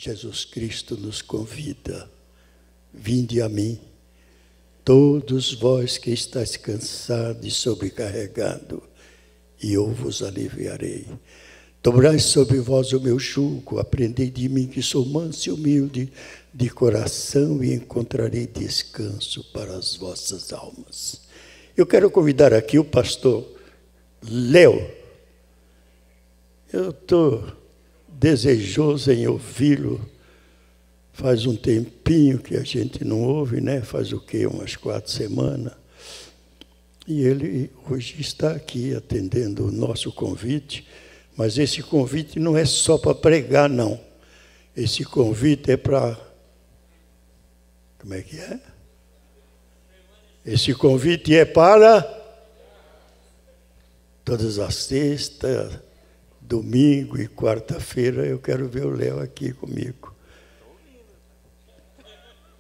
Jesus Cristo nos convida: vinde a mim, todos vós que estáis cansados e sobrecarregados, e eu vos aliviarei. Dobrai sobre vós o meu jugo, aprendei de mim que sou manso e humilde de coração, e encontrarei descanso para as vossas almas. Eu quero convidar aqui o pastor Léo. Eu estou desejoso em ouvi-lo. Faz um tempinho que a gente não ouve, né? Faz o quê? Umas 4 semanas. E ele hoje está aqui atendendo o nosso convite, mas esse convite não é só para pregar, não. Esse convite é para... Como é que é? Esse convite é para todas as sextas, domingo e quarta-feira. Eu quero ver o Léo aqui comigo.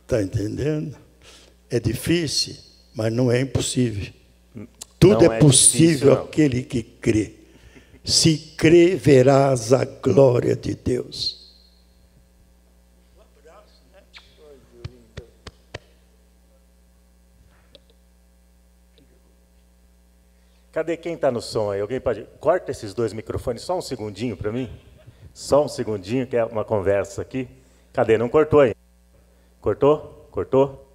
Está entendendo? É difícil, mas não é impossível. Tudo é possível àquele que crê. Se crê, verás a glória de Deus. Cadê quem está no som aí? Alguém pode... Corta esses 2 microfones só um segundinho para mim. Só um segundinho, que é uma conversa aqui. Cadê? Não cortou aí? Cortou? Cortou?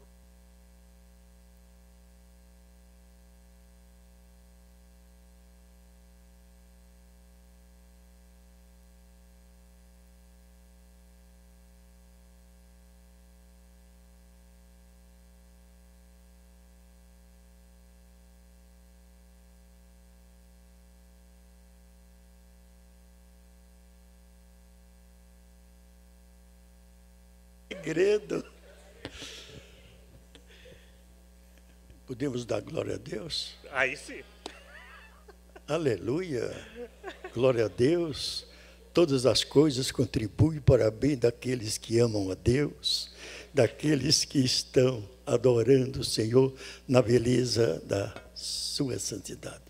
Segredo. Podemos dar glória a Deus? Aí sim. Aleluia. Glória a Deus. Todas as coisas contribuem para o bem daqueles que amam a Deus, daqueles que estão adorando o Senhor na beleza da sua santidade.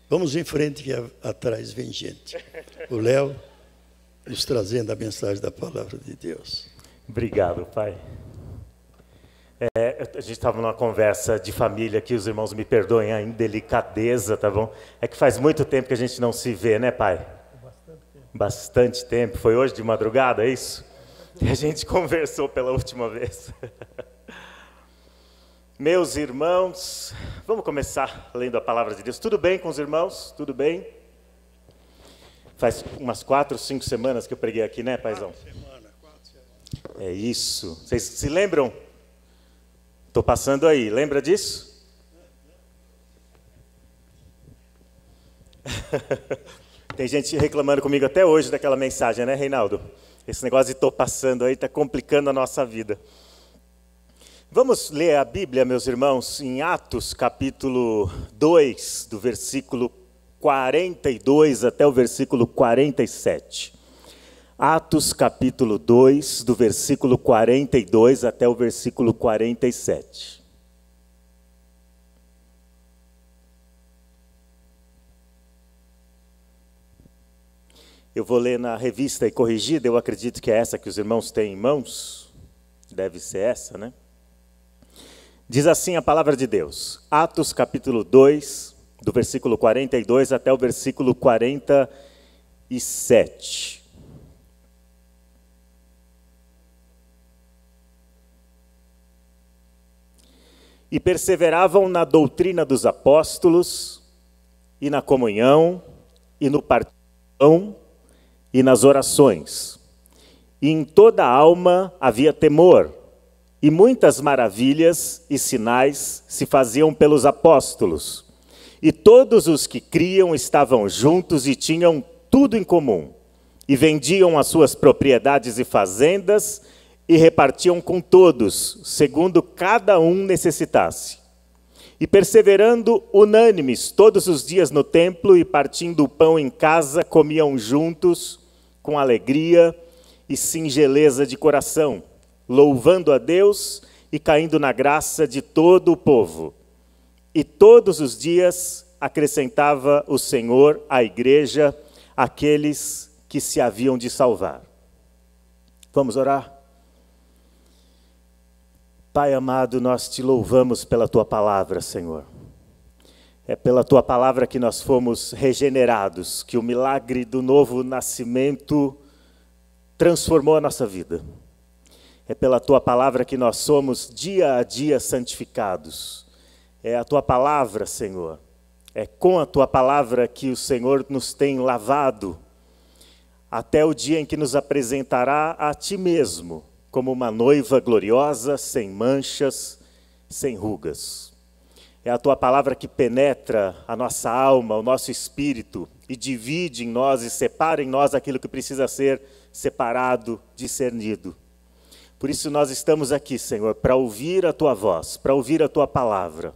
Vamos em frente, que atrás vem gente. O Léo nos trazendo a mensagem da palavra de Deus. Obrigado, pai. A gente estava numa conversa de família aqui, os irmãos me perdoem a indelicadeza, tá bom? É que faz muito tempo que a gente não se vê, né, pai? Bastante tempo. Bastante tempo. Foi hoje de madrugada, é isso? E a gente conversou pela última vez. Meus irmãos, vamos começar lendo a palavra de Deus. Tudo bem com os irmãos? Tudo bem? Faz umas 4, 5 semanas que eu preguei aqui, né, paizão? 4 semanas. É isso. Vocês se lembram? Estou passando aí. Lembra disso? Tem gente reclamando comigo até hoje daquela mensagem, né, Reinaldo? Esse negócio de estou passando aí está complicando a nossa vida. Vamos ler a Bíblia, meus irmãos, em Atos, capítulo 2, do versículo 42 até o versículo 47. Atos capítulo 2, do versículo 42 até o versículo 47. Eu vou ler na revista e corrigida, eu acredito que é essa que os irmãos têm em mãos. Deve ser essa, né? Diz assim a palavra de Deus. Atos capítulo 2, do versículo 42 até o versículo 47. E perseveravam na doutrina dos apóstolos, e na comunhão, e no partir do pão, e nas orações. E em toda a alma havia temor, e muitas maravilhas e sinais se faziam pelos apóstolos. E todos os que criam estavam juntos e tinham tudo em comum. E vendiam as suas propriedades e fazendas, e repartiam com todos, segundo cada um necessitasse. E perseverando unânimes todos os dias no templo e partindo o pão em casa, comiam juntos com alegria e singeleza de coração, louvando a Deus e caindo na graça de todo o povo. E todos os dias acrescentava o Senhor à igreja aqueles que se haviam de salvar. Vamos orar? Pai amado, nós te louvamos pela tua palavra, Senhor. É pela tua palavra que nós fomos regenerados, que o milagre do novo nascimento transformou a nossa vida. É pela tua palavra que nós somos dia a dia santificados. É a tua palavra, Senhor. É com a tua palavra que o Senhor nos tem lavado, até o dia em que nos apresentará a ti mesmo, como uma noiva gloriosa, sem manchas, sem rugas. É a tua palavra que penetra a nossa alma, o nosso espírito, e divide em nós e separa em nós aquilo que precisa ser separado, discernido. Por isso nós estamos aqui, Senhor, para ouvir a tua voz, para ouvir a tua palavra,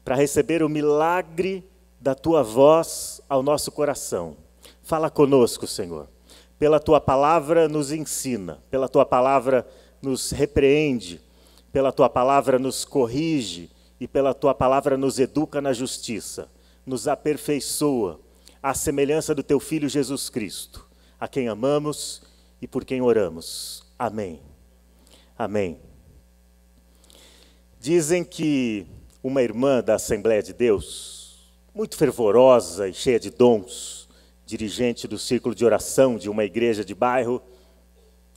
para receber o milagre da tua voz ao nosso coração. Fala conosco, Senhor. Pela tua palavra nos ensina, pela tua palavra nos repreende, pela tua palavra nos corrige, e pela tua palavra nos educa na justiça, nos aperfeiçoa, à semelhança do teu Filho Jesus Cristo, a quem amamos e por quem oramos. Amém. Amém. Dizem que uma irmã da Assembleia de Deus, muito fervorosa e cheia de dons, dirigente do círculo de oração de uma igreja de bairro,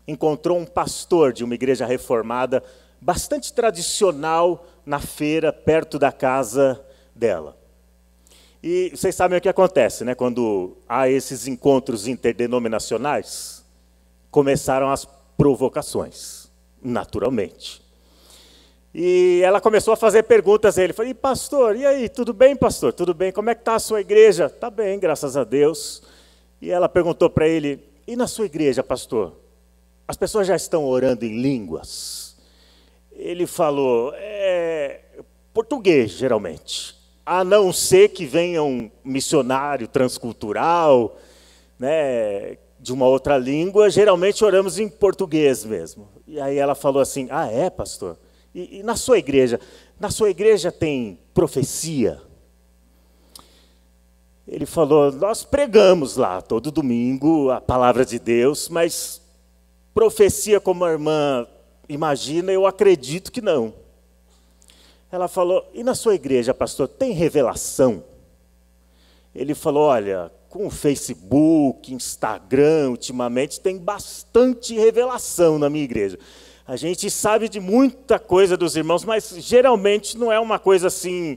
encontrou um pastor de uma igreja reformada, bastante tradicional, na feira, perto da casa dela. E vocês sabem o que acontece, né? Quando há esses encontros interdenominacionais, começaram as provocações, naturalmente. E ela começou a fazer perguntas a ele. Falei, pastor, e aí, tudo bem, pastor? Tudo bem? Como é que está a sua igreja? Está bem, graças a Deus. E ela perguntou para ele, e na sua igreja, pastor? As pessoas já estão orando em línguas? Ele falou, português, geralmente. A não ser que venha um missionário transcultural, né, de uma outra língua, geralmente oramos em português mesmo. E aí ela falou assim, pastor? E na sua igreja? Na sua igreja tem profecia? Ele falou, nós pregamos lá todo domingo a palavra de Deus, mas profecia como a irmã imagina, eu acredito que não. Ela falou, e na sua igreja, pastor, tem revelação? Ele falou, olha, com o Facebook, Instagram, ultimamente tem bastante revelação na minha igreja. A gente sabe de muita coisa dos irmãos, mas geralmente não é uma coisa assim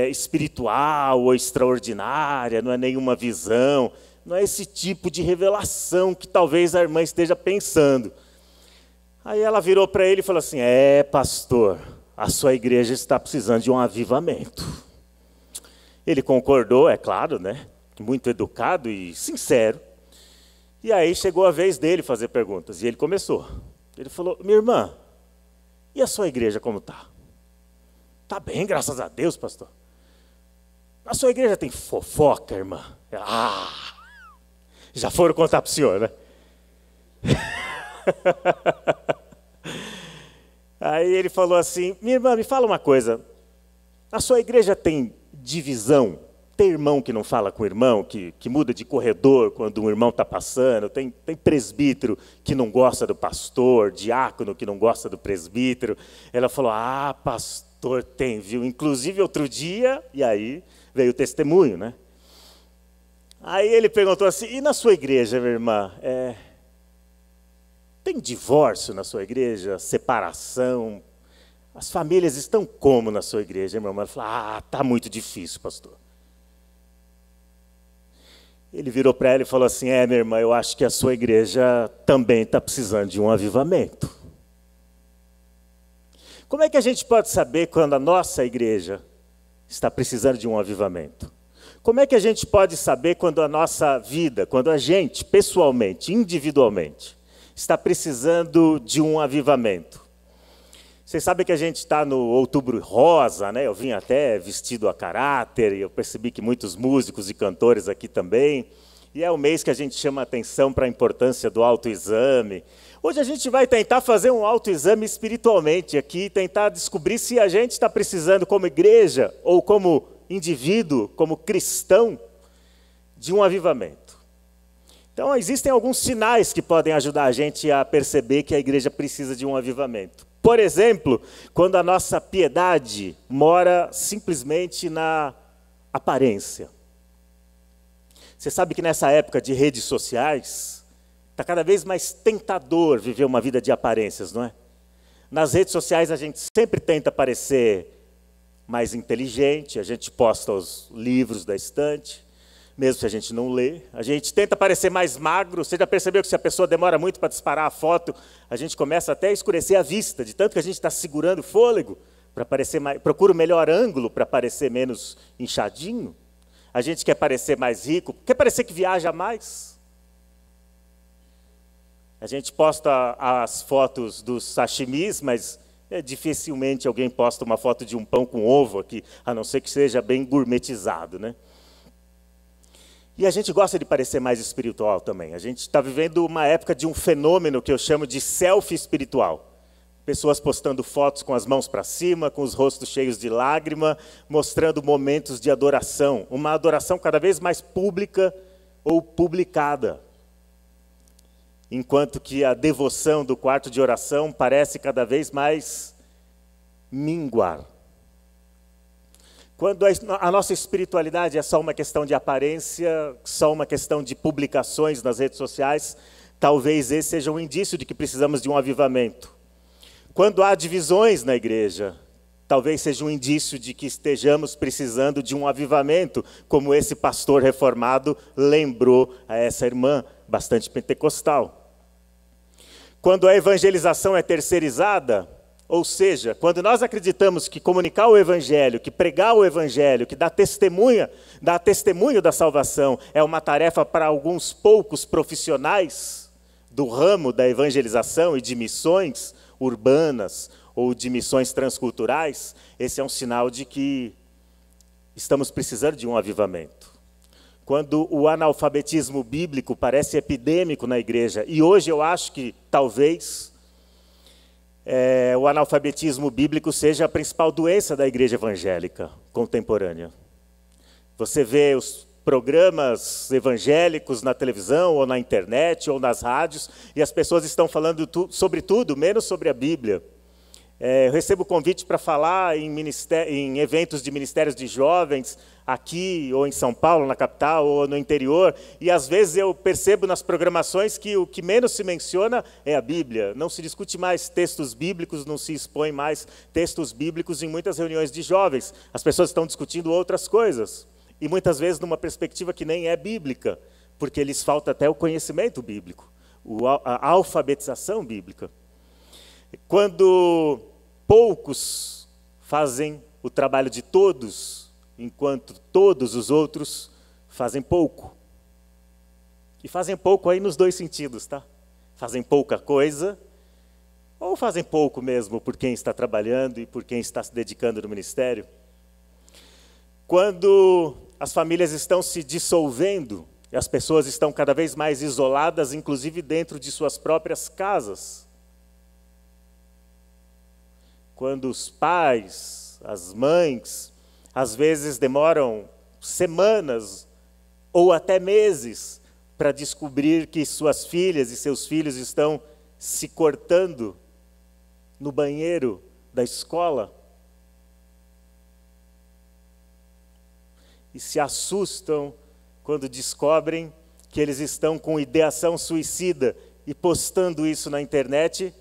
espiritual ou extraordinária, não é nenhuma visão, não é esse tipo de revelação que talvez a irmã esteja pensando. Aí ela virou para ele e falou assim, pastor, a sua igreja está precisando de um avivamento. Ele concordou, é claro, né? Muito educado e sincero. E aí chegou a vez dele fazer perguntas, e ele começou. Ele falou, minha irmã, e a sua igreja como está? Está bem, graças a Deus, pastor. A sua igreja tem fofoca, irmã? Já foram contar para o senhor, né? Aí ele falou assim, minha irmã, me fala uma coisa, a sua igreja tem divisão? Tem irmão que não fala com o irmão, que muda de corredor quando um irmão está passando, tem presbítero que não gosta do pastor, diácono que não gosta do presbítero? Ela falou, pastor, tem, viu? Inclusive outro dia, e aí veio o testemunho, né? Aí ele perguntou assim, e na sua igreja, minha irmã, tem divórcio na sua igreja, separação? As famílias estão como na sua igreja, minha irmã? Ela falou, está muito difícil, pastor. Ele virou para ela e falou assim, minha irmã, eu acho que a sua igreja também está precisando de um avivamento. Como é que a gente pode saber quando a nossa igreja está precisando de um avivamento? Como é que a gente pode saber quando a nossa vida, quando a gente, pessoalmente, individualmente, está precisando de um avivamento? Vocês sabem que a gente está no Outubro Rosa, né? Eu vim até vestido a caráter, e eu percebi que muitos músicos e cantores aqui também. E é o mês que a gente chama atenção para a importância do autoexame. Hoje a gente vai tentar fazer um autoexame espiritualmente aqui, tentar descobrir se a gente está precisando, como igreja, ou como indivíduo, como cristão, de um avivamento. Então, existem alguns sinais que podem ajudar a gente a perceber que a igreja precisa de um avivamento. Por exemplo, quando a nossa piedade mora simplesmente na aparência. Você sabe que nessa época de redes sociais, está cada vez mais tentador viver uma vida de aparências, não é? Nas redes sociais a gente sempre tenta parecer mais inteligente, a gente posta os livros da estante, mesmo se a gente não lê. A gente tenta parecer mais magro. Você já percebeu que se a pessoa demora muito para disparar a foto, a gente começa até a escurecer a vista, de tanto que a gente está segurando o fôlego, para parecer mais, procura o melhor ângulo para parecer menos inchadinho. A gente quer parecer mais rico, quer parecer que viaja mais. A gente posta as fotos dos sashimis, mas dificilmente alguém posta uma foto de um pão com ovo aqui, a não ser que seja bem gourmetizado, né? E a gente gosta de parecer mais espiritual também. A gente está vivendo uma época de um fenômeno que eu chamo de selfie espiritual. Pessoas postando fotos com as mãos para cima, com os rostos cheios de lágrima, mostrando momentos de adoração. Uma adoração cada vez mais pública ou publicada. Enquanto que a devoção do quarto de oração parece cada vez mais minguar. Quando a nossa espiritualidade é só uma questão de aparência, só uma questão de publicações nas redes sociais, talvez esse seja um indício de que precisamos de um avivamento. Quando há divisões na igreja, talvez seja um indício de que estejamos precisando de um avivamento, como esse pastor reformado lembrou a essa irmã bastante pentecostal. Quando a evangelização é terceirizada, ou seja, quando nós acreditamos que comunicar o evangelho, que pregar o evangelho, que dar testemunho da salvação é uma tarefa para alguns poucos profissionais do ramo da evangelização e de missões urbanas ou de missões transculturais, esse é um sinal de que estamos precisando de um avivamento. Quando o analfabetismo bíblico parece epidêmico na igreja, e hoje eu acho que talvez o analfabetismo bíblico seja a principal doença da igreja evangélica contemporânea. Você vê os programas evangélicos na televisão, ou na internet, ou nas rádios, e as pessoas estão falando sobre tudo, menos sobre a Bíblia. Eu recebo convite para falar em eventos de ministérios de jovens, aqui ou em São Paulo, na capital, ou no interior, e às vezes eu percebo nas programações que o que menos se menciona é a Bíblia. Não se discute mais textos bíblicos, não se expõe mais textos bíblicos em muitas reuniões de jovens. As pessoas estão discutindo outras coisas, e muitas vezes numa perspectiva que nem é bíblica, porque lhes falta até o conhecimento bíblico, a alfabetização bíblica. Quando poucos fazem o trabalho de todos, enquanto todos os outros fazem pouco. E fazem pouco aí nos dois sentidos, tá? Fazem pouca coisa, ou fazem pouco mesmo por quem está trabalhando e por quem está se dedicando no ministério. Quando as famílias estão se dissolvendo, e as pessoas estão cada vez mais isoladas, inclusive dentro de suas próprias casas. Quando os pais, as mães, às vezes demoram semanas ou até meses para descobrir que suas filhas e seus filhos estão se cortando no banheiro da escola. E se assustam quando descobrem que eles estão com ideação suicida e postando isso na internet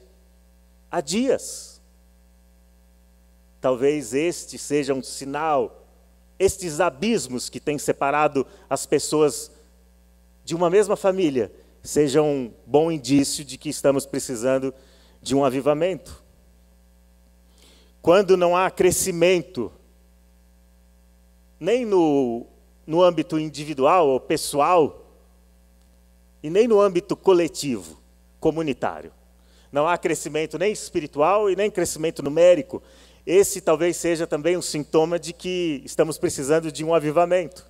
há dias. Talvez este seja um sinal, estes abismos que têm separado as pessoas de uma mesma família, sejam um bom indício de que estamos precisando de um avivamento. Quando não há crescimento, nem no âmbito individual ou pessoal, e nem no âmbito coletivo, comunitário. Não há crescimento nem espiritual e nem crescimento numérico. Esse talvez seja também um sintoma de que estamos precisando de um avivamento.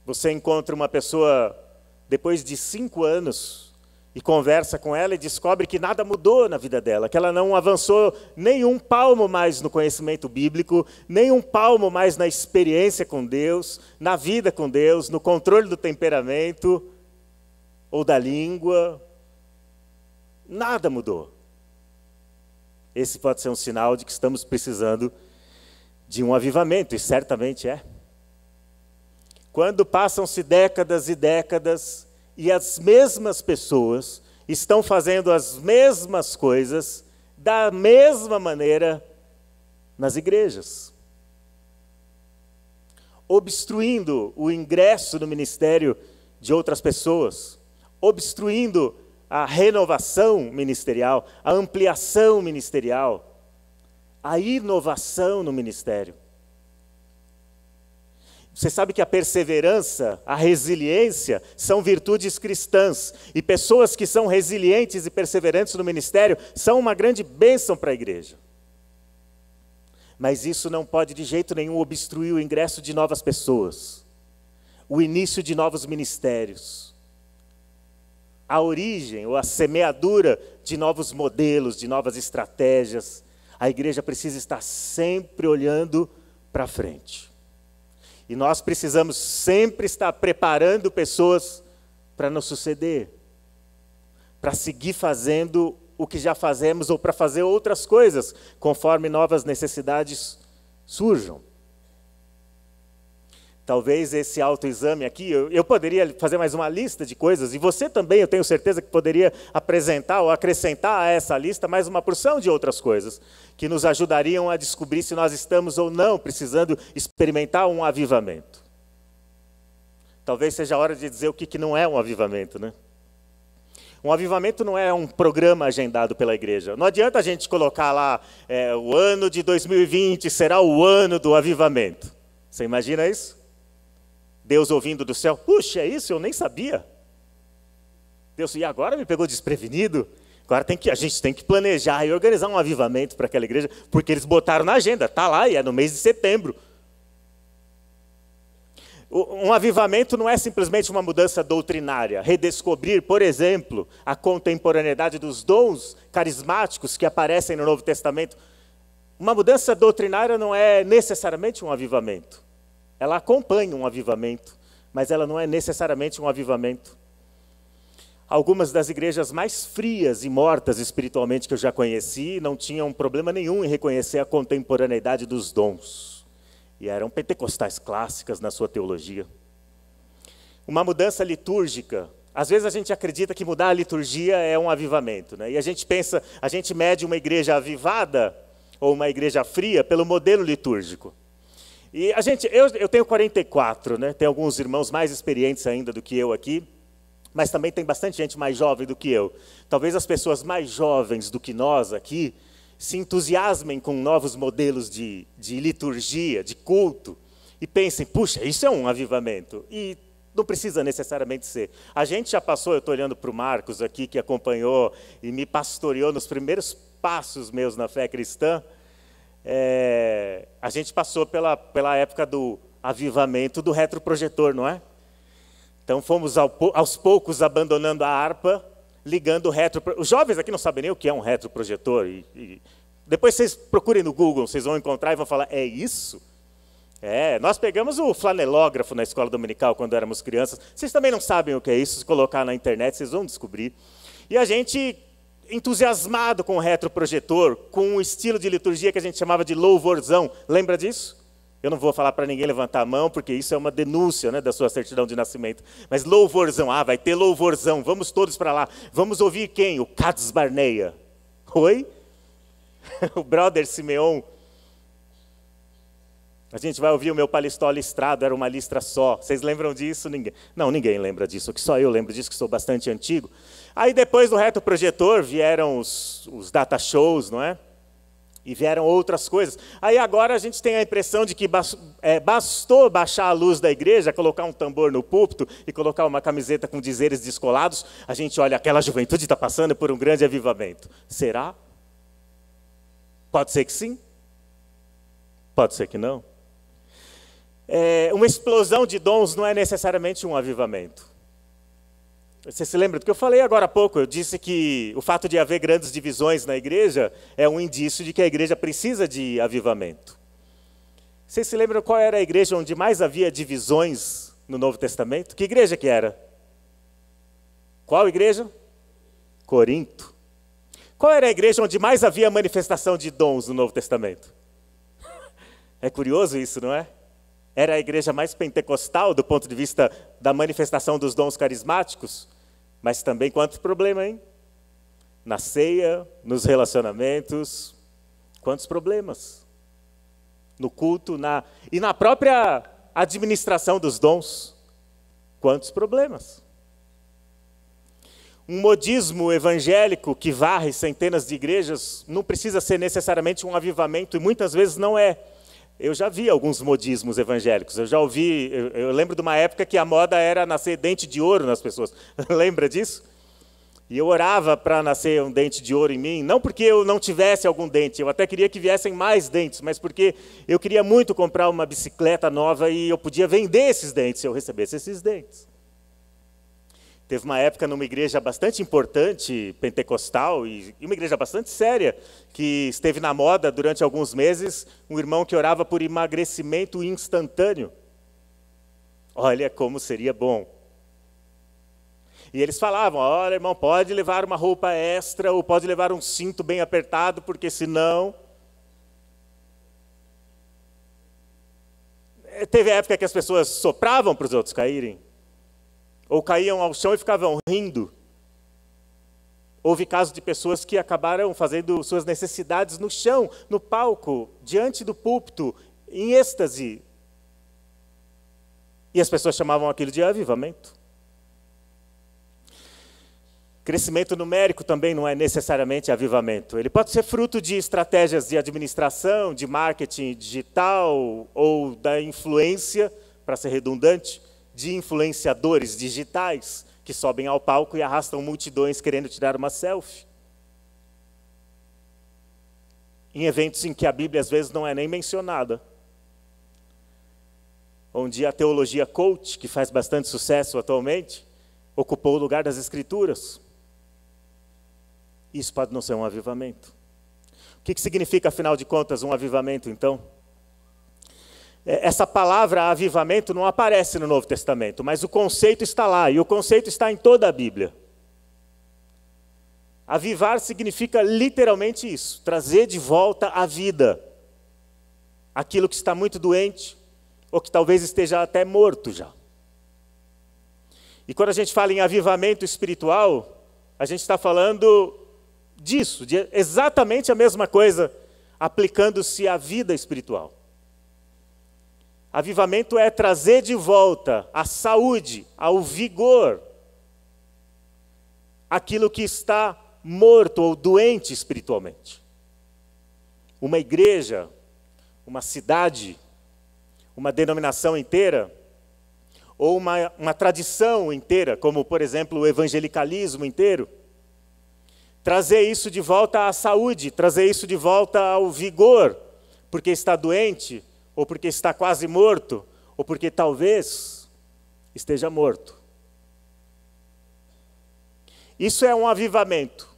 Você encontra uma pessoa, depois de 5 anos e conversa com ela e descobre que nada mudou na vida dela, que ela não avançou nem um palmo mais no conhecimento bíblico, nem um palmo mais na experiência com Deus, na vida com Deus, no controle do temperamento ou da língua. Nada mudou. Esse pode ser um sinal de que estamos precisando de um avivamento, e certamente é. Quando passam-se décadas e décadas e as mesmas pessoas estão fazendo as mesmas coisas da mesma maneira nas igrejas, obstruindo o ingresso no ministério de outras pessoas, obstruindo a renovação ministerial, a ampliação ministerial, a inovação no ministério. Você sabe que a perseverança, a resiliência, são virtudes cristãs. E pessoas que são resilientes e perseverantes no ministério são uma grande bênção para a igreja. Mas isso não pode de jeito nenhum obstruir o ingresso de novas pessoas, o início de novos ministérios, a origem ou a semeadura de novos modelos, de novas estratégias. A igreja precisa estar sempre olhando para frente. E nós precisamos sempre estar preparando pessoas para nos suceder, para seguir fazendo o que já fazemos ou para fazer outras coisas, conforme novas necessidades surjam. Talvez esse autoexame aqui, eu poderia fazer mais uma lista de coisas, e você também, eu tenho certeza que poderia apresentar ou acrescentar a essa lista mais uma porção de outras coisas, que nos ajudariam a descobrir se nós estamos ou não precisando experimentar um avivamento. Talvez seja a hora de dizer o que não é um avivamento, né? Um avivamento não é um programa agendado pela igreja. Não adianta a gente colocar lá, o ano de 2020 será o ano do avivamento. Você imagina isso? Deus ouvindo do céu, puxa, é isso? Eu nem sabia. Deus, e agora me pegou desprevenido? Agora a gente tem que planejar e organizar um avivamento para aquela igreja, porque eles botaram na agenda, está lá e é no mês de setembro. Um avivamento não é simplesmente uma mudança doutrinária. Redescobrir, por exemplo, a contemporaneidade dos dons carismáticos que aparecem no Novo Testamento. Uma mudança doutrinária não é necessariamente um avivamento. Ela acompanha um avivamento, mas ela não é necessariamente um avivamento. Algumas das igrejas mais frias e mortas espiritualmente que eu já conheci não tinham problema nenhum em reconhecer a contemporaneidade dos dons. E eram pentecostais clássicas na sua teologia. Uma mudança litúrgica. Às vezes a gente acredita que mudar a liturgia é um avivamento, né? E a gente pensa, a gente mede uma igreja avivada ou uma igreja fria pelo modelo litúrgico. E eu tenho 44, né? Tem alguns irmãos mais experientes ainda do que eu aqui, mas também tem bastante gente mais jovem do que eu. Talvez as pessoas mais jovens do que nós aqui se entusiasmem com novos modelos de liturgia, de culto, e pensem, puxa, isso é um avivamento. E não precisa necessariamente ser. A gente já passou, eu estou olhando para o Marcos aqui, que acompanhou e me pastoreou nos primeiros passos meus na fé cristã. A gente passou pela época do avivamento do retroprojetor, não é? Então fomos aos poucos abandonando a harpa, ligando o retroprojetor. Os jovens aqui não sabem nem o que é um retroprojetor. E depois vocês procurem no Google, vocês vão encontrar e vão falar, é isso? Nós pegamos o flanelógrafo na escola dominical quando éramos crianças. Vocês também não sabem o que é isso, se colocar na internet vocês vão descobrir. E a gente, entusiasmado com o retroprojetor, com um estilo de liturgia que a gente chamava de louvorzão. Lembra disso? Eu não vou falar para ninguém levantar a mão, porque isso é uma denúncia, né, da sua certidão de nascimento. Mas louvorzão, vai ter louvorzão, vamos todos para lá. Vamos ouvir quem? O Katz Barneia. Oi? O brother Simeon. A gente vai ouvir o meu palistó listrado, era uma listra só. Vocês lembram disso? Ninguém. Não, ninguém lembra disso, que só eu lembro disso, que sou bastante antigo. Aí depois do retroprojetor vieram os data shows, não é? E vieram outras coisas. Aí agora a gente tem a impressão de que bastou baixar a luz da igreja, colocar um tambor no púlpito e colocar uma camiseta com dizeres descolados, a gente olha, aquela juventude está passando por um grande avivamento. Será? Pode ser que sim. Pode ser que não. Uma explosão de dons não é necessariamente um avivamento. Você se lembra do que eu falei agora há pouco? Eu disse que o fato de haver grandes divisões na igreja é um indício de que a igreja precisa de avivamento. Vocês se lembram qual era a igreja onde mais havia divisões no Novo Testamento? Que igreja que era? Qual igreja? Corinto. Qual era a igreja onde mais havia manifestação de dons no Novo Testamento? É curioso isso, não é? Era a igreja mais pentecostal do ponto de vista da manifestação dos dons carismáticos, mas também quantos problemas, hein? Na ceia, nos relacionamentos, quantos problemas? No culto, e na própria administração dos dons, quantos problemas? Um modismo evangélico que varre centenas de igrejas não precisa ser necessariamente um avivamento, e muitas vezes não é. Eu já vi alguns modismos evangélicos, eu lembro de uma época que a moda era nascer dente de ouro nas pessoas. Lembra disso? E eu orava para nascer um dente de ouro em mim, não porque eu não tivesse algum dente, eu até queria que viessem mais dentes, mas porque eu queria muito comprar uma bicicleta nova e eu podia vender esses dentes se eu recebesse esses dentes. Teve uma época numa igreja bastante importante, pentecostal, e uma igreja bastante séria, que esteve na moda durante alguns meses, um irmão que orava por emagrecimento instantâneo. Olha como seria bom. E eles falavam, olha, irmão, pode levar uma roupa extra, ou pode levar um cinto bem apertado, porque senão... Teve época que as pessoas sopravam para os outros caírem. Ou caíam ao chão e ficavam rindo. Houve casos de pessoas que acabaram fazendo suas necessidades no chão, no palco, diante do púlpito, em êxtase. E as pessoas chamavam aquilo de avivamento. Crescimento numérico também não é necessariamente avivamento. Ele pode ser fruto de estratégias de administração, de marketing digital, ou da influência, para ser redundante, de influenciadores digitais que sobem ao palco e arrastam multidões querendo tirar uma selfie. Em eventos em que a Bíblia às vezes não é nem mencionada. Onde a teologia coach, que faz bastante sucesso atualmente, ocupou o lugar das Escrituras. Isso pode não ser um avivamento. O que significa, afinal de contas, um avivamento, então? Essa palavra avivamento não aparece no Novo Testamento, mas o conceito está lá, e o conceito está em toda a Bíblia. Avivar significa literalmente isso, trazer de volta à vida aquilo que está muito doente, ou que talvez esteja até morto já. E quando a gente fala em avivamento espiritual, a gente está falando disso, de exatamente a mesma coisa, aplicando-se à vida espiritual. Avivamento é trazer de volta a saúde, ao vigor, aquilo que está morto ou doente espiritualmente. Uma igreja, uma cidade, uma denominação inteira, ou uma tradição inteira, como, por exemplo, o evangelicalismo inteiro, trazer isso de volta à saúde, trazer isso de volta ao vigor, porque está doente, ou porque está quase morto, ou porque talvez esteja morto. Isso é um avivamento.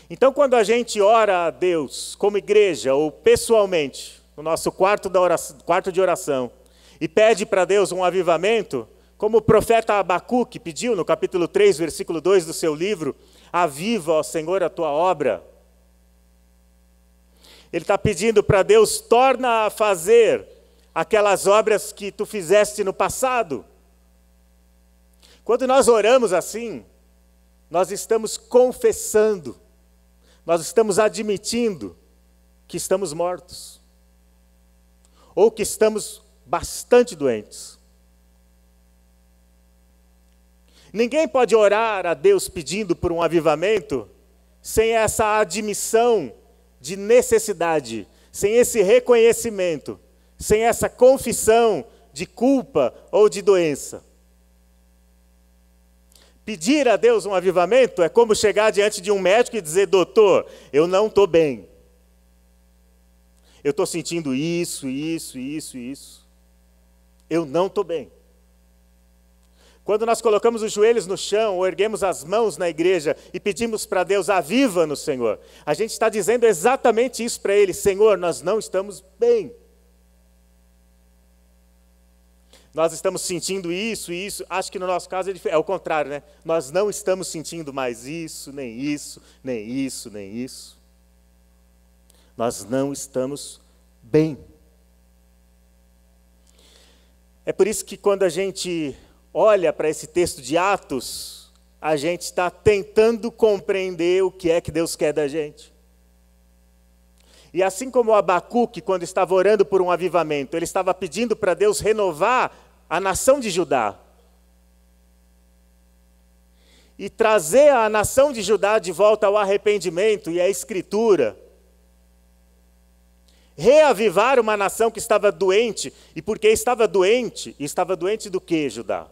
Então, quando a gente ora a Deus, como igreja, ou pessoalmente, no nosso quarto de oração, e pede para Deus um avivamento, como o profeta Abacuque pediu no capítulo 3, versículo 2 do seu livro, aviva, ó Senhor, a tua obra. Ele está pedindo para Deus, torna a fazer aquelas obras que tu fizeste no passado. Quando nós oramos assim, nós estamos confessando, nós estamos admitindo que estamos mortos, ou que estamos bastante doentes. Ninguém pode orar a Deus pedindo por um avivamento sem essa admissão de necessidade, sem esse reconhecimento, sem essa confissão de culpa ou de doença. Pedir a Deus um avivamento é como chegar diante de um médico e dizer, doutor, eu não estou bem. Eu estou sentindo isso. Eu não estou bem. Quando nós colocamos os joelhos no chão, ou erguemos as mãos na igreja e pedimos para Deus, aviva-nos, Senhor, a gente está dizendo exatamente isso para Ele: Senhor, nós não estamos bem. Nós estamos sentindo isso e isso. Acho que no nosso caso é o contrário, né? Nós não estamos sentindo mais isso, nem isso, nem isso, nem isso. Nós não estamos bem. É por isso que quando a gente olha para esse texto de Atos, a gente está tentando compreender o que é que Deus quer da gente. E assim como Abacuque, quando estava orando por um avivamento, ele estava pedindo para Deus renovar a nação de Judá. E trazer a nação de Judá de volta ao arrependimento e à escritura. Reavivar uma nação que estava doente. E porque estava doente do que, Judá?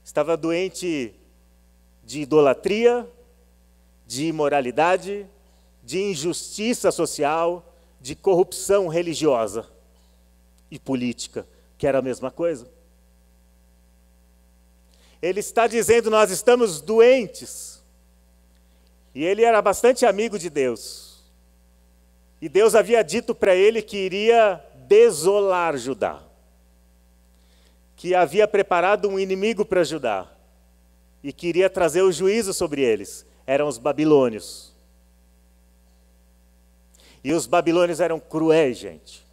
Estava doente de idolatria, de imoralidade, de injustiça social, de corrupção religiosa e política, que era a mesma coisa. Ele está dizendo, nós estamos doentes. E ele era bastante amigo de Deus. E Deus havia dito para ele que iria desolar Judá. Que havia preparado um inimigo para Judá. E que iria trazer o juízo sobre eles. Eram os babilônios. E os babilônios eram cruéis, gente.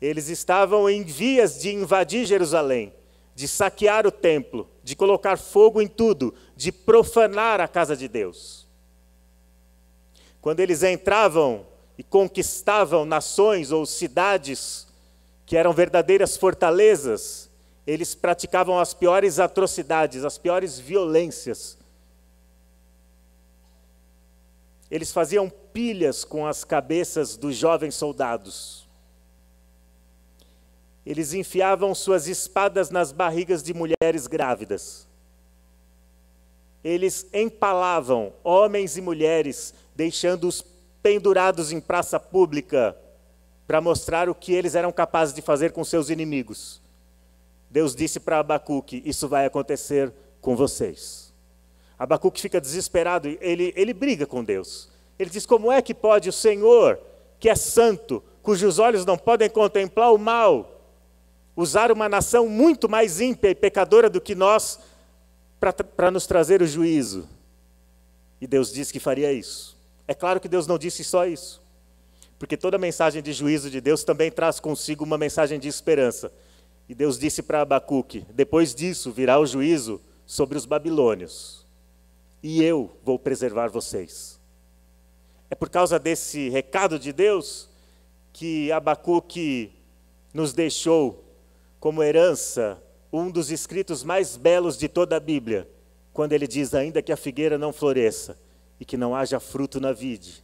Eles estavam em vias de invadir Jerusalém, de saquear o templo, de colocar fogo em tudo, de profanar a casa de Deus. Quando eles entravam e conquistavam nações ou cidades que eram verdadeiras fortalezas, eles praticavam as piores atrocidades, as piores violências. Eles faziam pilhas com as cabeças dos jovens soldados. Eles enfiavam suas espadas nas barrigas de mulheres grávidas. Eles empalavam homens e mulheres, deixando-os pendurados em praça pública, para mostrar o que eles eram capazes de fazer com seus inimigos. Deus disse para Abacuque, isso vai acontecer com vocês. Abacuque fica desesperado, ele briga com Deus. Ele diz, como é que pode o Senhor, que é santo, cujos olhos não podem contemplar o mal, usar uma nação muito mais ímpia e pecadora do que nós para nos trazer o juízo? E Deus disse que faria isso. É claro que Deus não disse só isso, porque toda mensagem de juízo de Deus também traz consigo uma mensagem de esperança. E Deus disse para Abacuque, depois disso virá o juízo sobre os babilônios, e eu vou preservar vocês. É por causa desse recado de Deus que Abacuque nos deixou como herança um dos escritos mais belos de toda a Bíblia, quando ele diz, ainda que a figueira não floresça e que não haja fruto na vide.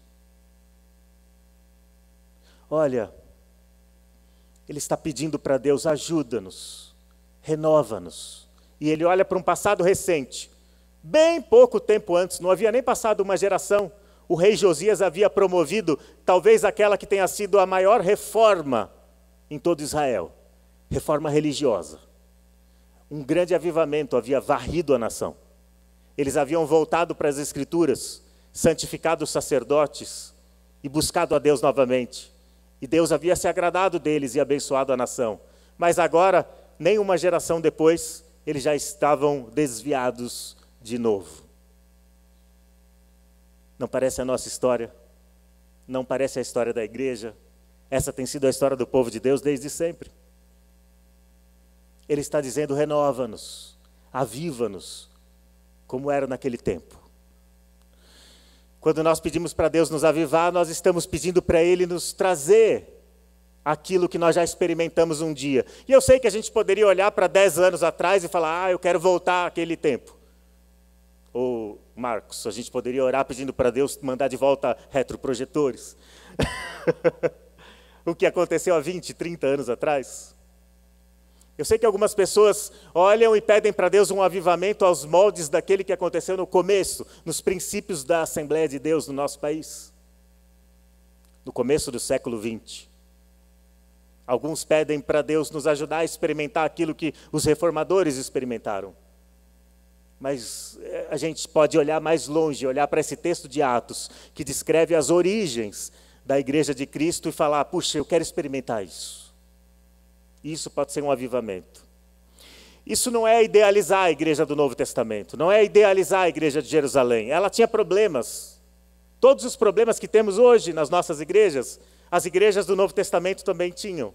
Olha, ele está pedindo para Deus, ajuda-nos, renova-nos. E ele olha para um passado recente, bem pouco tempo antes, não havia nem passado uma geração, o rei Josias havia promovido talvez aquela que tenha sido a maior reforma em todo Israel, reforma religiosa. Um grande avivamento havia varrido a nação. Eles haviam voltado para as Escrituras, santificado os sacerdotes e buscado a Deus novamente. E Deus havia se agradado deles e abençoado a nação. Mas agora, nem uma geração depois, eles já estavam desviados de novo. Não parece a nossa história? Não parece a história da igreja? Essa tem sido a história do povo de Deus desde sempre. Ele está dizendo, renova-nos, aviva-nos, como era naquele tempo. Quando nós pedimos para Deus nos avivar, nós estamos pedindo para Ele nos trazer aquilo que nós já experimentamos um dia. E eu sei que a gente poderia olhar para 10 anos atrás e falar, eu quero voltar àquele tempo. Ou, Marcos, a gente poderia orar pedindo para Deus mandar de volta retroprojetores. O que aconteceu há 20, 30 anos atrás. Eu sei que algumas pessoas olham e pedem para Deus um avivamento aos moldes daquele que aconteceu no começo, nos princípios da Assembleia de Deus no nosso país. No começo do século XX. Alguns pedem para Deus nos ajudar a experimentar aquilo que os reformadores experimentaram. Mas a gente pode olhar mais longe, olhar para esse texto de Atos, que descreve as origens da Igreja de Cristo e falar, puxa, eu quero experimentar isso. Isso pode ser um avivamento. Isso não é idealizar a Igreja do Novo Testamento, não é idealizar a Igreja de Jerusalém. Ela tinha problemas. Todos os problemas que temos hoje nas nossas igrejas, as igrejas do Novo Testamento também tinham.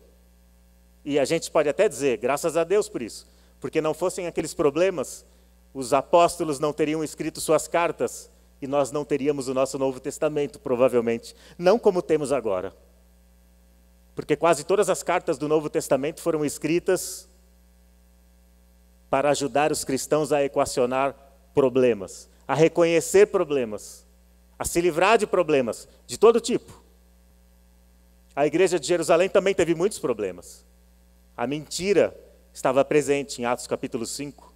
E a gente pode até dizer, graças a Deus por isso, porque não fossem aqueles problemas, os apóstolos não teriam escrito suas cartas e nós não teríamos o nosso Novo Testamento, provavelmente. Não como temos agora. Porque quase todas as cartas do Novo Testamento foram escritas para ajudar os cristãos a equacionar problemas, a reconhecer problemas, a se livrar de problemas de todo tipo. A igreja de Jerusalém também teve muitos problemas. A mentira estava presente em Atos capítulo 5.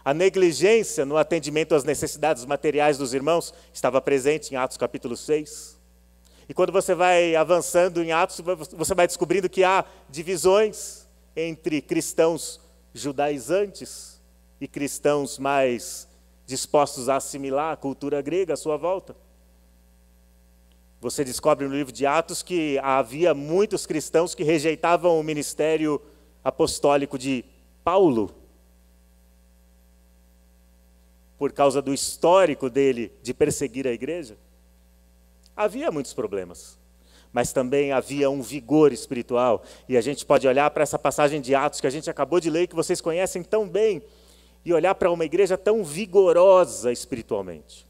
A negligência no atendimento às necessidades materiais dos irmãos estava presente em Atos capítulo 6. E quando você vai avançando em Atos, você vai descobrindo que há divisões entre cristãos judaizantes e cristãos mais dispostos a assimilar a cultura grega à sua volta. Você descobre no livro de Atos que havia muitos cristãos que rejeitavam o ministério apostólico de Paulo, por causa do histórico dele de perseguir a igreja. Havia muitos problemas, mas também havia um vigor espiritual. E a gente pode olhar para essa passagem de Atos que a gente acabou de ler, que vocês conhecem tão bem, e olhar para uma igreja tão vigorosa espiritualmente.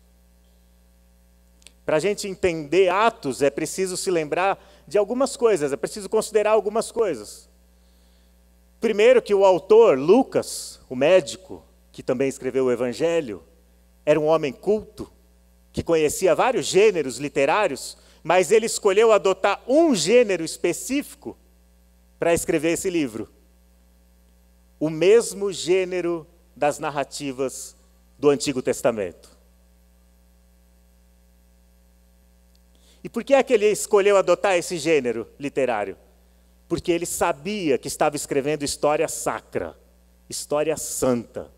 Para a gente entender Atos, é preciso se lembrar de algumas coisas, é preciso considerar algumas coisas. Primeiro que o autor, Lucas, o médico, que também escreveu o Evangelho, era um homem culto, que conhecia vários gêneros literários, mas ele escolheu adotar um gênero específico para escrever esse livro. O mesmo gênero das narrativas do Antigo Testamento. E por que é que ele escolheu adotar esse gênero literário? Porque ele sabia que estava escrevendo história sacra, história santa.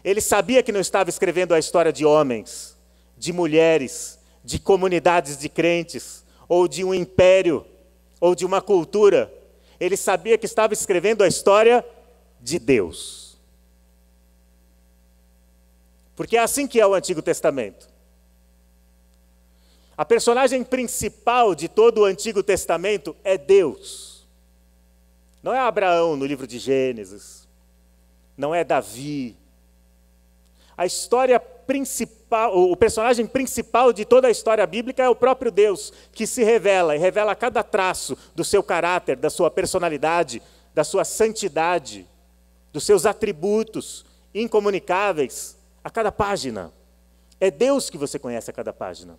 Ele sabia que não estava escrevendo a história de homens, de mulheres, de comunidades de crentes, ou de um império, ou de uma cultura. Ele sabia que estava escrevendo a história de Deus. Porque é assim que é o Antigo Testamento. A personagem principal de todo o Antigo Testamento é Deus. Não é Abraão no livro de Gênesis. Não é Davi. A história principal, o personagem principal de toda a história bíblica é o próprio Deus, que se revela, e revela cada traço do seu caráter, da sua personalidade, da sua santidade, dos seus atributos incomunicáveis a cada página. É Deus que você conhece a cada página.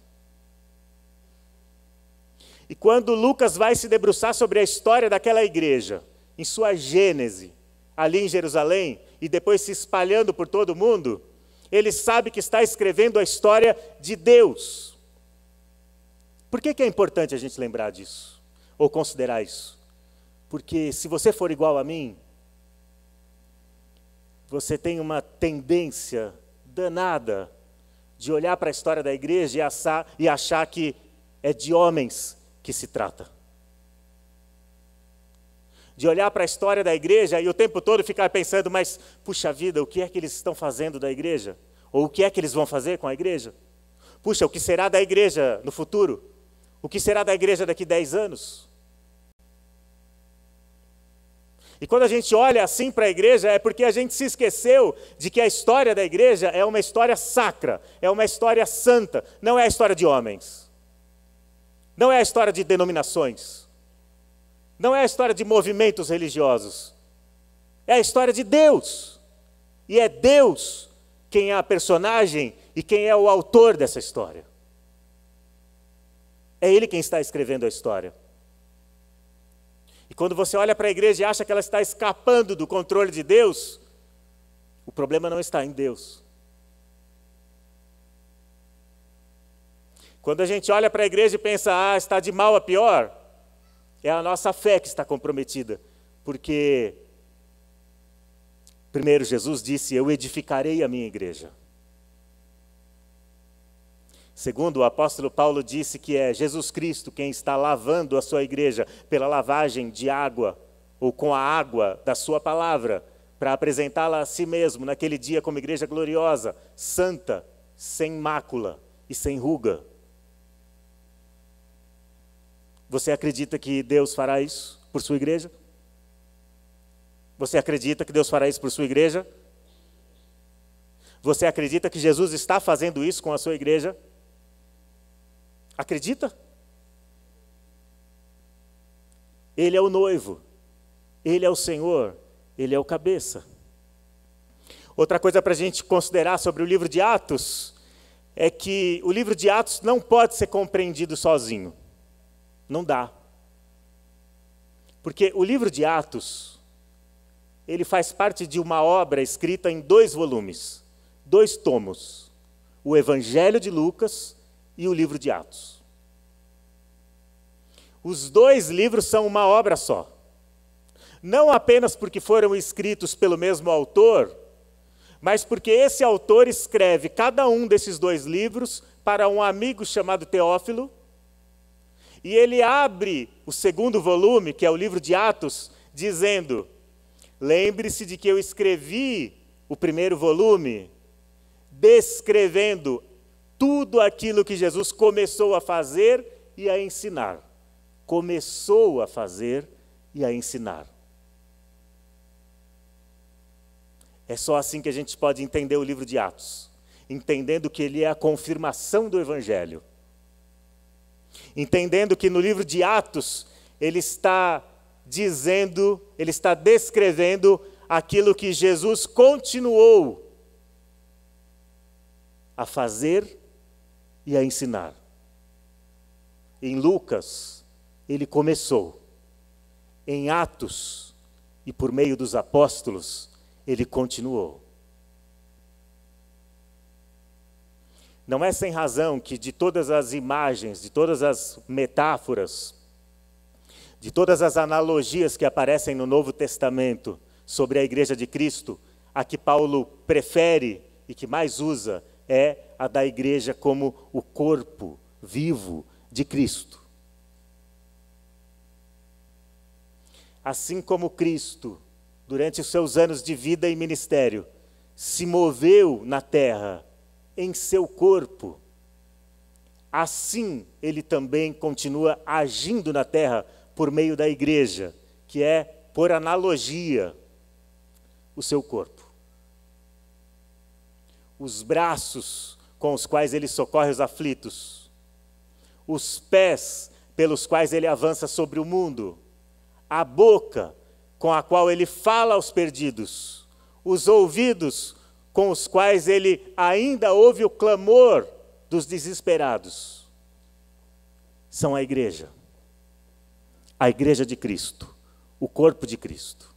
E quando Lucas vai se debruçar sobre a história daquela igreja, em sua gênese, ali em Jerusalém, e depois se espalhando por todo o mundo, ele sabe que está escrevendo a história de Deus. Por que é importante a gente lembrar disso? Ou considerar isso? Porque se você for igual a mim, você tem uma tendência danada de olhar para a história da igreja e achar que é de homens que se trata. De olhar para a história da igreja e o tempo todo ficar pensando, mas, puxa vida, o que é que eles estão fazendo da igreja? Ou o que é que eles vão fazer com a igreja? Puxa, o que será da igreja no futuro? O que será da igreja daqui 10 anos? E quando a gente olha assim para a igreja, é porque a gente se esqueceu de que a história da igreja é uma história sacra, é uma história santa, não é a história de homens. Não é a história de denominações. Não é a história de movimentos religiosos. É a história de Deus. E é Deus quem é a personagem e quem é o autor dessa história. É Ele quem está escrevendo a história. E quando você olha para a igreja e acha que ela está escapando do controle de Deus, o problema não está em Deus. Quando a gente olha para a igreja e pensa, está de mal a pior, É a nossa fé que está comprometida, porque primeiro Jesus disse: eu edificarei a minha igreja. Segundo, o apóstolo Paulo disse que é Jesus Cristo quem está lavando a sua igreja pela lavagem de água, ou com a água da sua palavra, para apresentá-la a si mesmo naquele dia como igreja gloriosa, santa, sem mácula e sem ruga. Você acredita que Deus fará isso por sua igreja? Você acredita que Deus fará isso por sua igreja? Você acredita que Jesus está fazendo isso com a sua igreja? Acredita? Ele é o noivo, Ele é o Senhor, Ele é o cabeça. Outra coisa para a gente considerar sobre o livro de Atos é que o livro de Atos não pode ser compreendido sozinho. Não dá. Porque o livro de Atos, ele faz parte de uma obra escrita em 2 volumes, 2 tomos. O Evangelho de Lucas e o livro de Atos. Os 2 livros são uma obra só. Não apenas porque foram escritos pelo mesmo autor, mas porque esse autor escreve cada um desses 2 livros para um amigo chamado Teófilo, e ele abre o 2º volume, que é o livro de Atos, dizendo: lembre-se de que eu escrevi o 1º volume descrevendo tudo aquilo que Jesus começou a fazer e a ensinar. Começou a fazer e a ensinar. É só assim que a gente pode entender o livro de Atos, entendendo que ele é a confirmação do Evangelho. Entendendo que no livro de Atos, ele está dizendo, ele está descrevendo aquilo que Jesus continuou a fazer e a ensinar. Em Lucas, ele começou. Em Atos, e por meio dos apóstolos, ele continuou. Não é sem razão que de todas as imagens, de todas as metáforas, de todas as analogias que aparecem no Novo Testamento sobre a Igreja de Cristo, a que Paulo prefere e que mais usa é a da Igreja como o corpo vivo de Cristo. Assim como Cristo, durante os seus anos de vida e ministério, se moveu na terra em seu corpo, assim ele também continua agindo na terra por meio da igreja, que é, por analogia, o seu corpo. Os braços com os quais ele socorre os aflitos, os pés pelos quais ele avança sobre o mundo, a boca com a qual ele fala aos perdidos, os ouvidos com os quais ele ainda ouve o clamor dos desesperados. São a igreja de Cristo, o corpo de Cristo.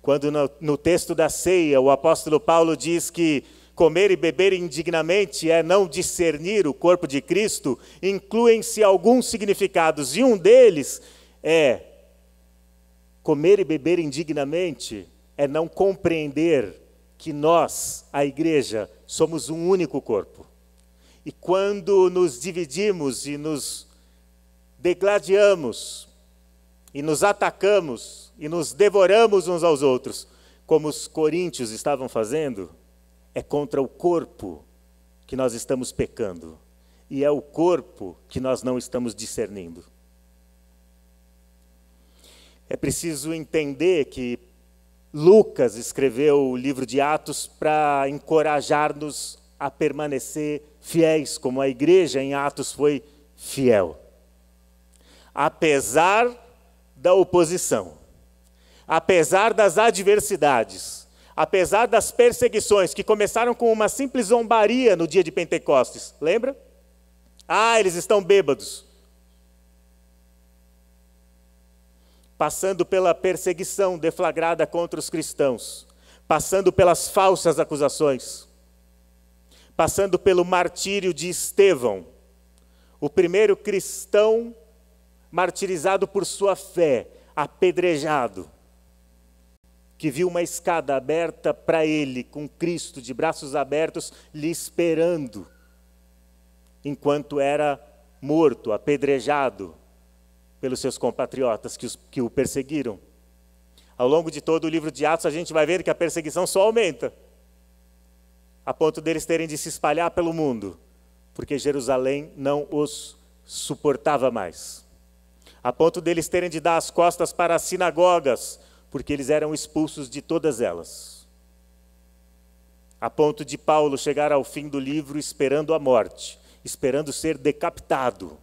Quando no texto da ceia o apóstolo Paulo diz que comer e beber indignamente é não discernir o corpo de Cristo, incluem-se alguns significados, e um deles é comer e beber indignamente é não compreender que nós, a igreja, somos um único corpo. E quando nos dividimos e nos degladiamos, e nos atacamos, e nos devoramos uns aos outros, como os coríntios estavam fazendo, é contra o corpo que nós estamos pecando. E é o corpo que nós não estamos discernindo. É preciso entender que Lucas escreveu o livro de Atos para encorajar-nos a permanecer fiéis, como a igreja em Atos foi fiel. Apesar da oposição, apesar das adversidades, apesar das perseguições que começaram com uma simples zombaria no dia de Pentecostes, lembra? Ah, eles estão bêbados. Passando pela perseguição deflagrada contra os cristãos, passando pelas falsas acusações, passando pelo martírio de Estevão, o primeiro cristão martirizado por sua fé, apedrejado, que viu uma escada aberta para ele, com Cristo de braços abertos, lhe esperando, enquanto era morto, apedrejado pelos seus compatriotas que o perseguiram. Ao longo de todo o livro de Atos, a gente vai vendo que a perseguição só aumenta, a ponto deles terem de se espalhar pelo mundo, porque Jerusalém não os suportava mais. A ponto deles terem de dar as costas para as sinagogas, porque eles eram expulsos de todas elas. A ponto de Paulo chegar ao fim do livro esperando a morte, esperando ser decapitado,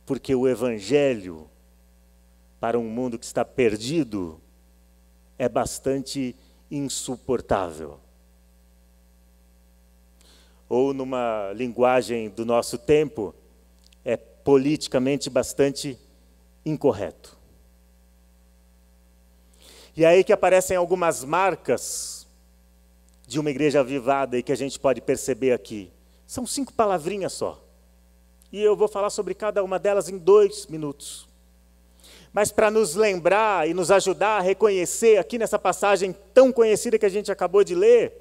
porque o evangelho para um mundo que está perdido é bastante insuportável. Ou numa linguagem do nosso tempo, é politicamente bastante incorreto. E é aí que aparecem algumas marcas de uma igreja avivada e que a gente pode perceber aqui. São 5 palavrinhas só. E eu vou falar sobre cada uma delas em 2 minutos. Mas para nos lembrar e nos ajudar a reconhecer aqui nessa passagem tão conhecida que a gente acabou de ler,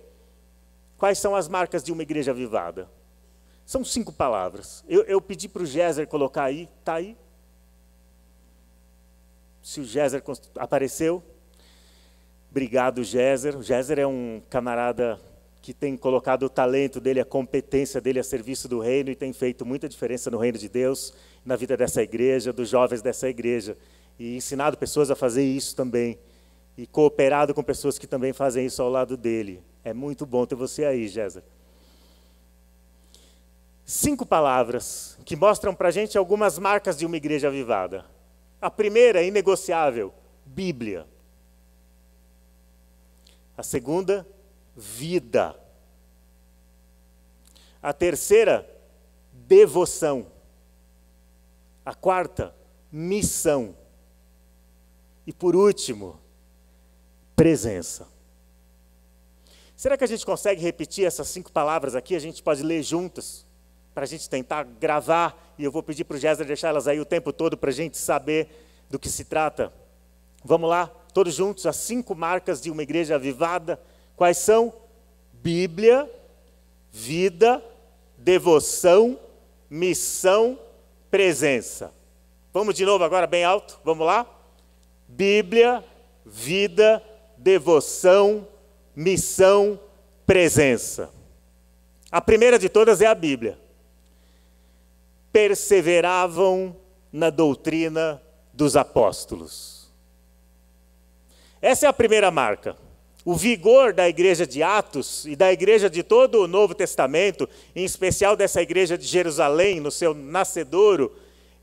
quais são as marcas de uma igreja avivada? São 5 palavras. Eu pedi para o Géser colocar aí, está aí? Se o Géser apareceu. Obrigado, Géser. O Géser é um camarada que tem colocado o talento dele, a competência dele a serviço do reino e tem feito muita diferença no reino de Deus, na vida dessa igreja, dos jovens dessa igreja. E ensinado pessoas a fazer isso também. E cooperado com pessoas que também fazem isso ao lado dele. É muito bom ter você aí, Géser. 5 palavras que mostram para a gente algumas marcas de uma igreja avivada. A primeira é inegociável, Bíblia. A segunda, vida. A terceira, devoção. A quarta, missão. E por último, presença. Será que a gente consegue repetir essas 5 palavras aqui? A gente pode ler juntas, para a gente tentar gravar, e eu vou pedir para o Géser deixar elas aí o tempo todo, para a gente saber do que se trata. Vamos lá, todos juntos, as 5 marcas de uma igreja avivada. Quais são? Bíblia, vida, devoção, missão, presença. Vamos de novo agora bem alto, vamos lá? Bíblia, vida, devoção, missão, presença. A primeira de todas é a Bíblia. Perseveravam na doutrina dos apóstolos. Essa é a primeira marca. O vigor da igreja de Atos e da igreja de todo o Novo Testamento, em especial dessa igreja de Jerusalém, no seu nascedouro,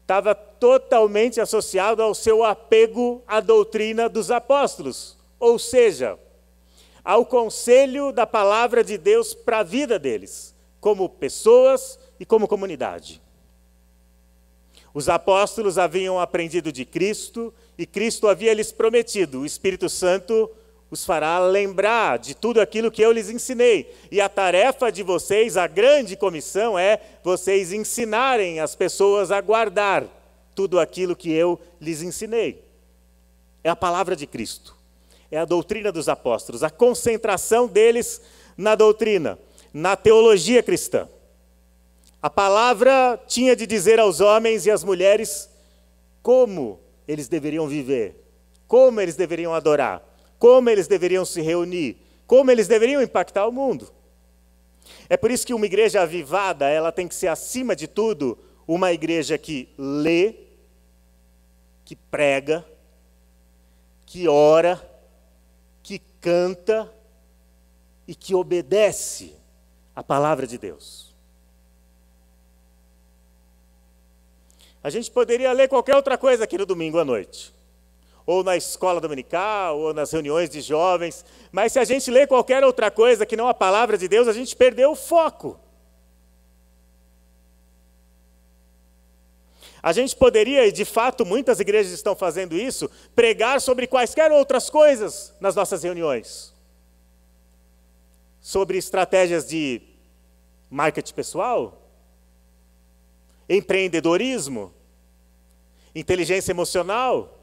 estava totalmente associado ao seu apego à doutrina dos apóstolos, ou seja, ao conselho da palavra de Deus para a vida deles, como pessoas e como comunidade. Os apóstolos haviam aprendido de Cristo e Cristo havia lhes prometido: o Espírito Santo os fará lembrar de tudo aquilo que eu lhes ensinei. E a tarefa de vocês, a grande comissão, é vocês ensinarem as pessoas a guardar tudo aquilo que eu lhes ensinei. É a palavra de Cristo. É a doutrina dos apóstolos, a concentração deles na doutrina, na teologia cristã. A palavra tinha de dizer aos homens e às mulheres como eles deveriam viver, como eles deveriam adorar, como eles deveriam se reunir, como eles deveriam impactar o mundo. É por isso que uma igreja avivada, ela tem que ser, acima de tudo, uma igreja que lê, que prega, que ora, que canta e que obedece a palavra de Deus. A gente poderia ler qualquer outra coisa aqui no domingo à noite, ou na escola dominical, ou nas reuniões de jovens, mas se a gente lê qualquer outra coisa que não a palavra de Deus, a gente perdeu o foco. A gente poderia, e de fato muitas igrejas estão fazendo isso, pregar sobre quaisquer outras coisas nas nossas reuniões. Sobre estratégias de marketing pessoal, empreendedorismo, Inteligência emocional.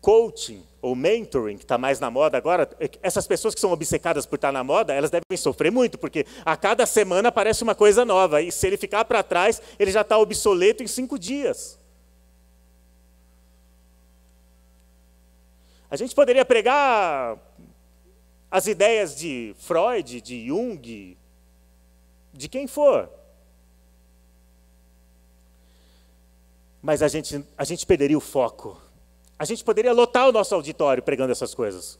Coaching ou mentoring, que está mais na moda agora. Essas pessoas que são obcecadas por estar na moda, elas devem sofrer muito, porque a cada semana aparece uma coisa nova. E se ele ficar para trás, ele já está obsoleto em 5 dias. A gente poderia pregar as ideias de Freud, de Jung, de quem for. Mas a gente perderia o foco. A gente poderia lotar o nosso auditório pregando essas coisas.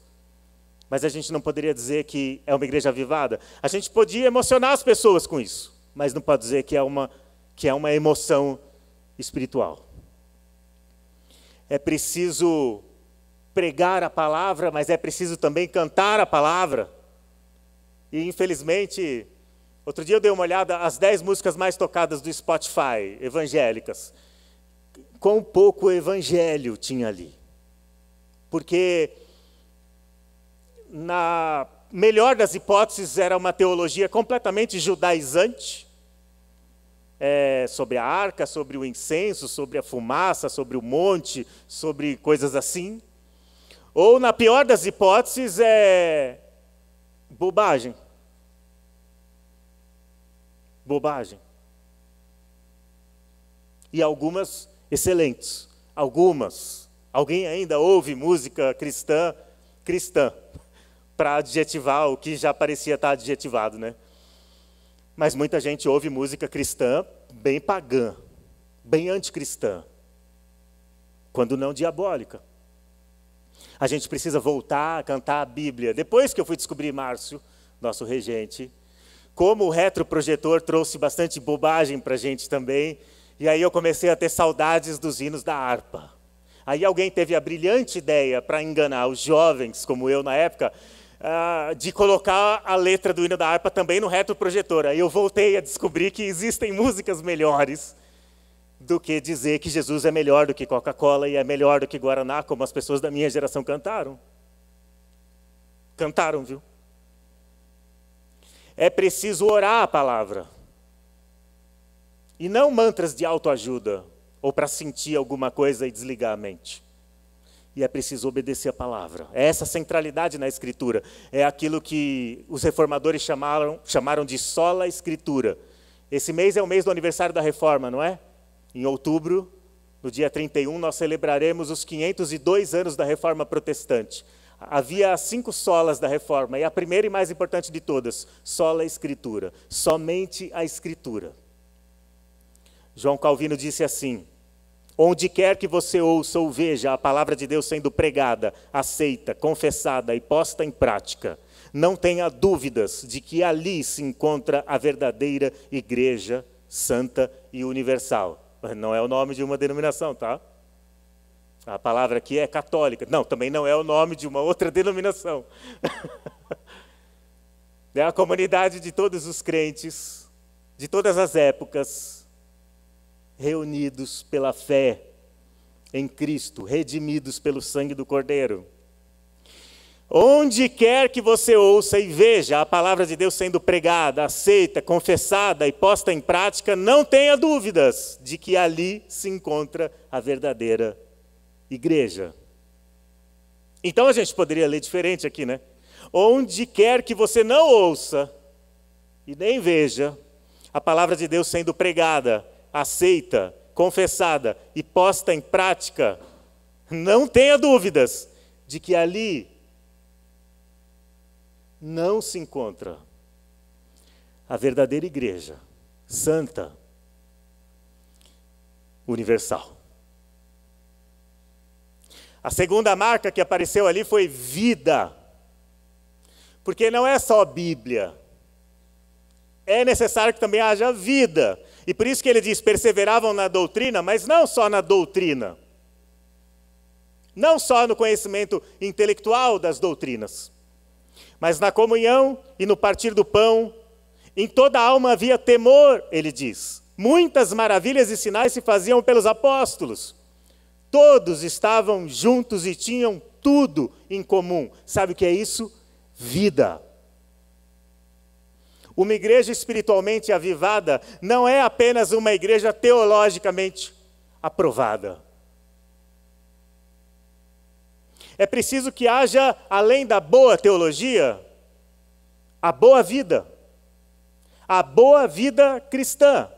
Mas a gente não poderia dizer que é uma igreja avivada. A gente podia emocionar as pessoas com isso. Mas não pode dizer que é uma emoção espiritual. É preciso pregar a palavra, mas é preciso também cantar a palavra. E infelizmente, outro dia eu dei uma olhada às 10 músicas mais tocadas do Spotify, evangélicas. Quão pouco evangelho tinha ali. Porque, na melhor das hipóteses, era uma teologia completamente judaizante, sobre a arca, sobre o incenso, sobre a fumaça, sobre o monte, sobre coisas assim. Ou, na pior das hipóteses, é bobagem. Bobagem. E algumas excelentes. Algumas. Alguém ainda ouve música cristã, para adjetivar o que já parecia estar adjetivado, né? Mas muita gente ouve música cristã bem pagã, bem anticristã, quando não diabólica. A gente precisa voltar a cantar a Bíblia. Depois que eu fui descobrir, Márcio, nosso regente, como o retroprojetor trouxe bastante bobagem para a gente também, e aí eu comecei a ter saudades dos hinos da harpa. Aí alguém teve a brilhante ideia, para enganar os jovens, como eu na época, de colocar a letra do hino da harpa também no retroprojetor. Aí eu voltei a descobrir que existem músicas melhores do que dizer que Jesus é melhor do que Coca-Cola e é melhor do que Guaraná, como as pessoas da minha geração cantaram. Cantaram, viu? É preciso orar a palavra. E não mantras de autoajuda, ou para sentir alguma coisa e desligar a mente. E é preciso obedecer a palavra. É essa centralidade na Escritura. É aquilo que os reformadores chamaram de sola Escritura. Esse mês é o mês do aniversário da Reforma, não é? Em outubro, no dia 31, nós celebraremos os 502 anos da Reforma Protestante. Havia 5 solas da Reforma, e a primeira e mais importante de todas, sola Escritura. Somente a Escritura. João Calvino disse assim: onde quer que você ouça ou veja a palavra de Deus sendo pregada, aceita, confessada e posta em prática, não tenha dúvidas de que ali se encontra a verdadeira igreja santa e universal. Não é o nome de uma denominação, tá? A palavra aqui é católica. Não, também não é o nome de uma outra denominação. É a comunidade de todos os crentes, de todas as épocas, reunidos pela fé em Cristo, redimidos pelo sangue do Cordeiro. Onde quer que você ouça e veja a palavra de Deus sendo pregada, aceita, confessada e posta em prática, não tenha dúvidas de que ali se encontra a verdadeira igreja. Então a gente poderia ler diferente aqui, né? Onde quer que você não ouça e nem veja a palavra de Deus sendo pregada, aceita, confessada e posta em prática, não tenha dúvidas de que ali não se encontra a verdadeira igreja, santa, universal. A segunda marca que apareceu ali foi vida. Porque não é só Bíblia. É necessário que também haja vida. E por isso que ele diz, perseveravam na doutrina, mas não só na doutrina. Não só no conhecimento intelectual das doutrinas, mas na comunhão e no partir do pão. Em toda a alma havia temor, ele diz. Muitas maravilhas e sinais se faziam pelos apóstolos. Todos estavam juntos e tinham tudo em comum. Sabe o que é isso? Vida. Uma igreja espiritualmente avivada não é apenas uma igreja teologicamente aprovada. É preciso que haja, além da boa teologia, a boa vida cristã.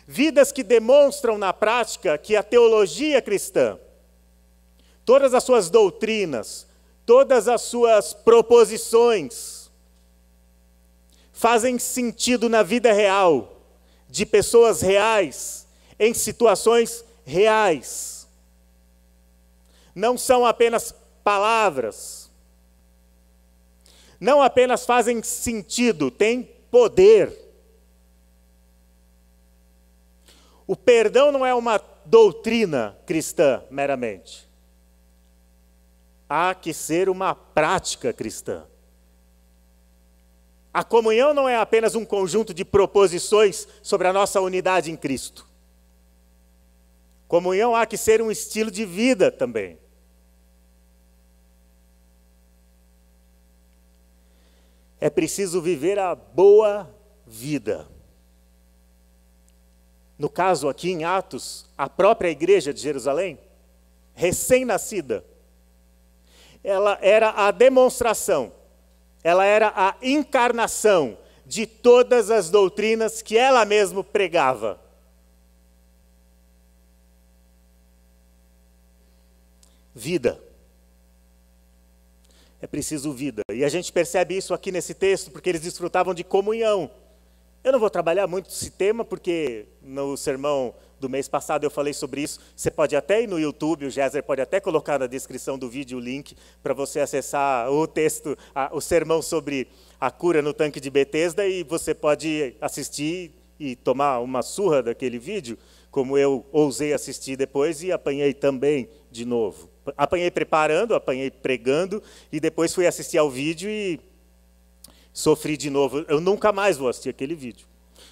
Vidas que demonstram na prática que a teologia cristã, todas as suas doutrinas, todas as suas proposições, fazem sentido na vida real, de pessoas reais, em situações reais. Não são apenas palavras. Não apenas fazem sentido, têm poder. O perdão não é uma doutrina cristã meramente. Há que ser uma prática cristã. A comunhão não é apenas um conjunto de proposições sobre a nossa unidade em Cristo. Comunhão há que ser um estilo de vida também. É preciso viver a boa vida. No caso aqui em Atos, a própria igreja de Jerusalém, recém-nascida, ela era a demonstração, ela era a encarnação de todas as doutrinas que ela mesma pregava. Vida. É preciso vida. E a gente percebe isso aqui nesse texto, porque eles desfrutavam de comunhão. Eu não vou trabalhar muito esse tema, porque no sermão do mês passado eu falei sobre isso. Você pode até ir no YouTube, o Géser pode até colocar na descrição do vídeo o link para você acessar o texto, o sermão sobre a cura no tanque de Betesda, e você pode assistir e tomar uma surra daquele vídeo, como eu ousei assistir depois e apanhei também de novo. Apanhei preparando, apanhei pregando, e depois fui assistir ao vídeo e sofri de novo. Eu nunca mais vou assistir aquele vídeo.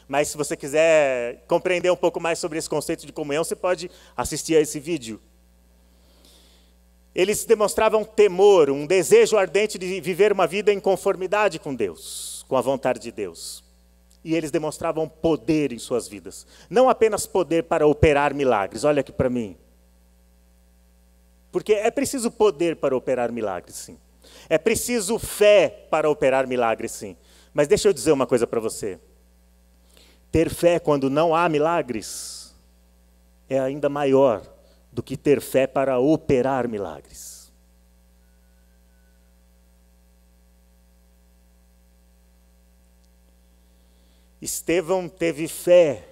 Mas se você quiser compreender um pouco mais sobre esse conceito de comunhão, você pode assistir a esse vídeo. Eles demonstravam temor, um desejo ardente de viver uma vida em conformidade com Deus, com a vontade de Deus. E eles demonstravam poder em suas vidas. Não apenas poder para operar milagres. Olha aqui para mim. Porque é preciso poder para operar milagres, sim. É preciso fé para operar milagres, sim. Mas deixa eu dizer uma coisa para você. Ter fé quando não há milagres é ainda maior do que ter fé para operar milagres. Estevão teve fé,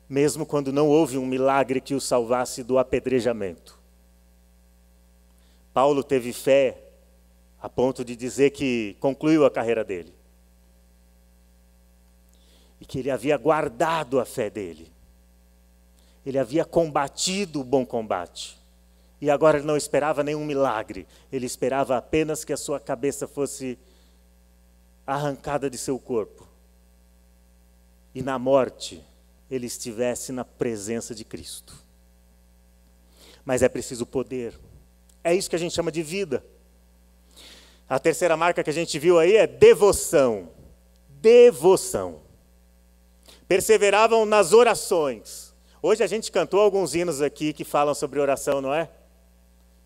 mesmo quando não houve um milagre que o salvasse do apedrejamento. Paulo teve fé a ponto de dizer que concluiu a carreira dele. E que ele havia guardado a fé dele. Ele havia combatido o bom combate. E agora ele não esperava nenhum milagre. Ele esperava apenas que a sua cabeça fosse arrancada de seu corpo. E na morte, ele estivesse na presença de Cristo. Mas é preciso poder. É isso que a gente chama de vida. A terceira marca que a gente viu aí é devoção. Devoção. Perseveravam nas orações. Hoje a gente cantou alguns hinos aqui que falam sobre oração, não é?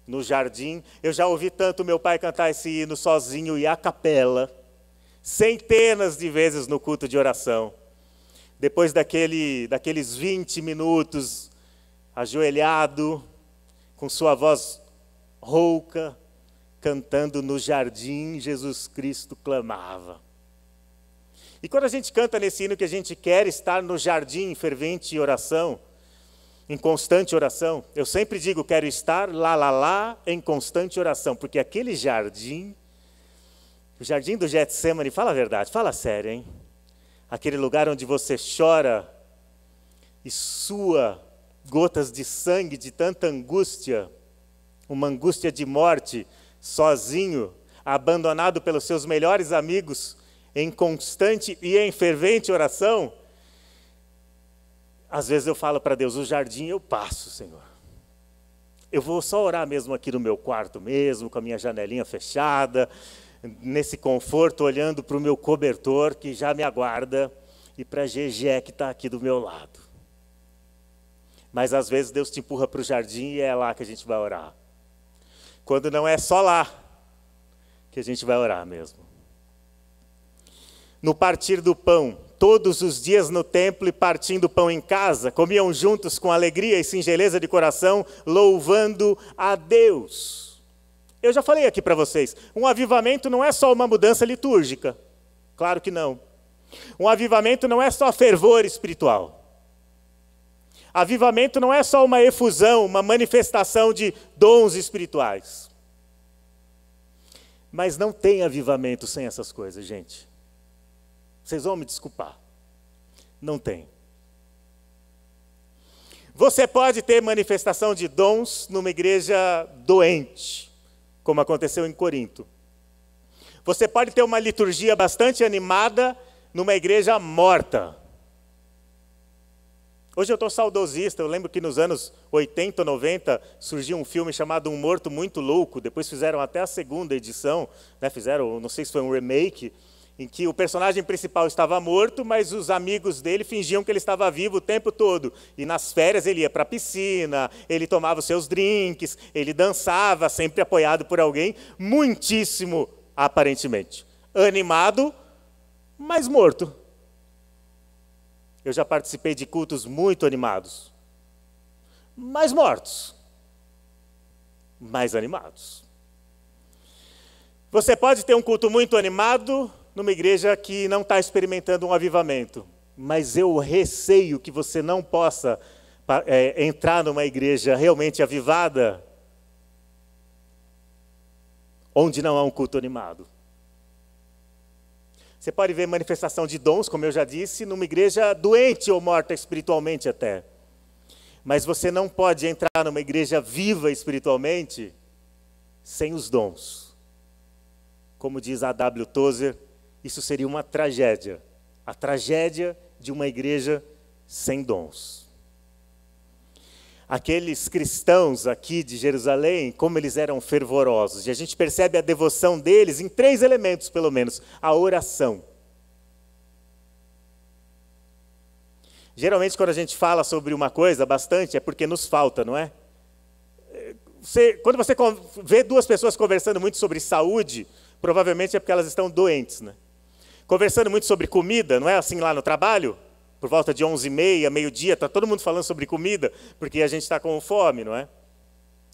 No jardim. Eu já ouvi tanto meu pai cantar esse hino sozinho e a capela. Centenas de vezes no culto de oração. Depois daqueles 20 minutos, ajoelhado, com sua voz rouca, cantando no jardim, Jesus Cristo clamava. E quando a gente canta nesse hino que a gente quer estar no jardim em fervente oração, em constante oração, eu sempre digo, quero estar lá, em constante oração, porque aquele jardim, o jardim do Getsemane, fala a verdade, fala sério, hein? Aquele lugar onde você chora e sua gotas de sangue, de tanta angústia, uma angústia de morte, sozinho, abandonado pelos seus melhores amigos, em constante e em fervente oração. Às vezes eu falo para Deus, o jardim eu passo, Senhor. Eu vou só orar mesmo aqui no meu quarto mesmo, com a minha janelinha fechada, nesse conforto, olhando para o meu cobertor, que já me aguarda, e para a GG, que está aqui do meu lado. Mas, às vezes, Deus te empurra para o jardim e é lá que a gente vai orar. Quando não é só lá que a gente vai orar mesmo. No partir do pão, todos os dias no templo e partindo o pão em casa, comiam juntos com alegria e singeleza de coração, louvando a Deus. Eu já falei aqui para vocês, um avivamento não é só uma mudança litúrgica. Claro que não. Um avivamento não é só fervor espiritual. Avivamento não é só uma efusão, uma manifestação de dons espirituais. Mas não tem avivamento sem essas coisas, gente. Vocês vão me desculpar. Não tem. Você pode ter manifestação de dons numa igreja doente, como aconteceu em Corinto. Você pode ter uma liturgia bastante animada numa igreja morta. Hoje eu estou saudosista, eu lembro que nos anos 80, 90, surgiu um filme chamado Um Morto Muito Louco, depois fizeram até a segunda edição, né? Fizeram, não sei se foi um remake, em que o personagem principal estava morto, mas os amigos dele fingiam que ele estava vivo o tempo todo. E nas férias ele ia para a piscina, ele tomava os seus drinks, ele dançava, sempre apoiado por alguém, muitíssimo, aparentemente, animado, mas morto. Eu já participei de cultos muito animados, mas mortos, mais animados. Você pode ter um culto muito animado numa igreja que não está experimentando um avivamento, mas eu receio que você não possa entrar numa igreja realmente avivada, onde não há um culto animado. Você pode ver manifestação de dons, como eu já disse, numa igreja doente ou morta espiritualmente até. Mas você não pode entrar numa igreja viva espiritualmente sem os dons. Como diz A. W. Tozer, isso seria uma tragédia. A tragédia de uma igreja sem dons. Aqueles cristãos aqui de Jerusalém, como eles eram fervorosos. E a gente percebe a devoção deles em 3 elementos, pelo menos. A oração. Geralmente, quando a gente fala sobre uma coisa bastante, é porque nos falta, não é? Quando você vê 2 pessoas conversando muito sobre saúde, provavelmente é porque elas estão doentes, né? Conversando muito sobre comida, não é assim lá no trabalho? Por volta de 11h30, meio-dia, está todo mundo falando sobre comida, porque a gente está com fome, não é?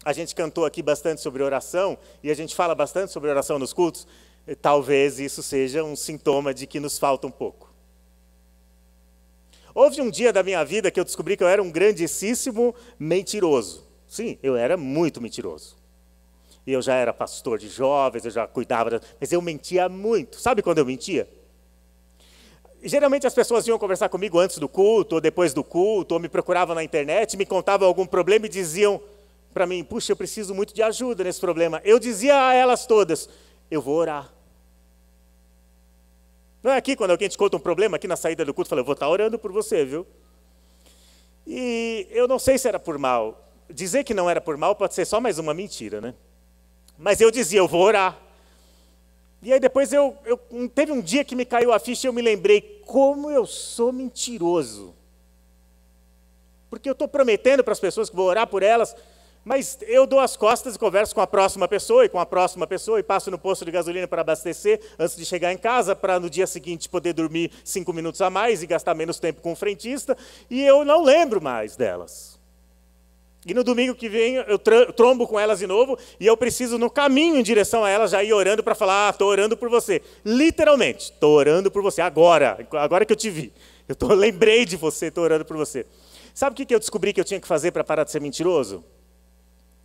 A gente cantou aqui bastante sobre oração, e a gente fala bastante sobre oração nos cultos. Talvez isso seja um sintoma de que nos falta um pouco. Houve um dia da minha vida que eu descobri que eu era um grandíssimo mentiroso. Sim, eu era muito mentiroso. E eu já era pastor de jovens, eu já cuidava, mas eu mentia muito. Sabe quando eu mentia? Geralmente as pessoas iam conversar comigo antes do culto, ou depois do culto, ou me procuravam na internet, me contavam algum problema e diziam para mim, puxa, eu preciso muito de ajuda nesse problema. Eu dizia a elas todas, eu vou orar. Não é aqui, quando alguém te conta um problema, aqui na saída do culto, eu falo, eu vou estar orando por você, viu? E eu não sei se era por mal. Dizer que não era por mal pode ser só mais uma mentira, né? Mas eu dizia, eu vou orar. E aí depois teve um dia que me caiu a ficha e eu me lembrei como eu sou mentiroso. Porque eu estou prometendo para as pessoas que vou orar por elas, mas eu dou as costas e converso com a próxima pessoa e com a próxima pessoa e passo no posto de gasolina para abastecer antes de chegar em casa, para no dia seguinte poder dormir 5 minutos a mais e gastar menos tempo com o frentista, e eu não lembro mais delas. E no domingo que vem eu trombo com elas de novo e eu preciso, no caminho em direção a elas, já ir orando para falar, estou orando por você. Literalmente, estou orando por você, agora que eu te vi. Lembrei de você, estou orando por você. Sabe o que eu descobri que eu tinha que fazer para parar de ser mentiroso?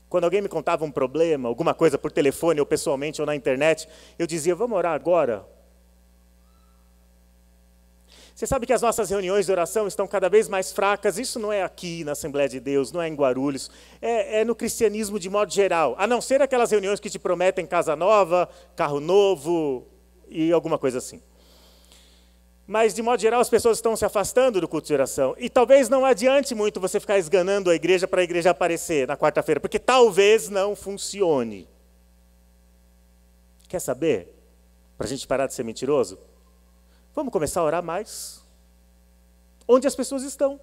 Quando alguém me contava um problema, alguma coisa por telefone, ou pessoalmente, ou na internet, eu dizia, vamos orar agora? Você sabe que as nossas reuniões de oração estão cada vez mais fracas. Isso não é aqui na Assembleia de Deus, não é em Guarulhos. É no cristianismo de modo geral. A não ser aquelas reuniões que te prometem casa nova, carro novo e alguma coisa assim. Mas, de modo geral, as pessoas estão se afastando do culto de oração. E talvez não adiante muito você ficar esganando a igreja para a igreja aparecer na quarta-feira, porque talvez não funcione. Quer saber? Para a gente parar de ser mentiroso? Vamos começar a orar mais. Onde as pessoas estão.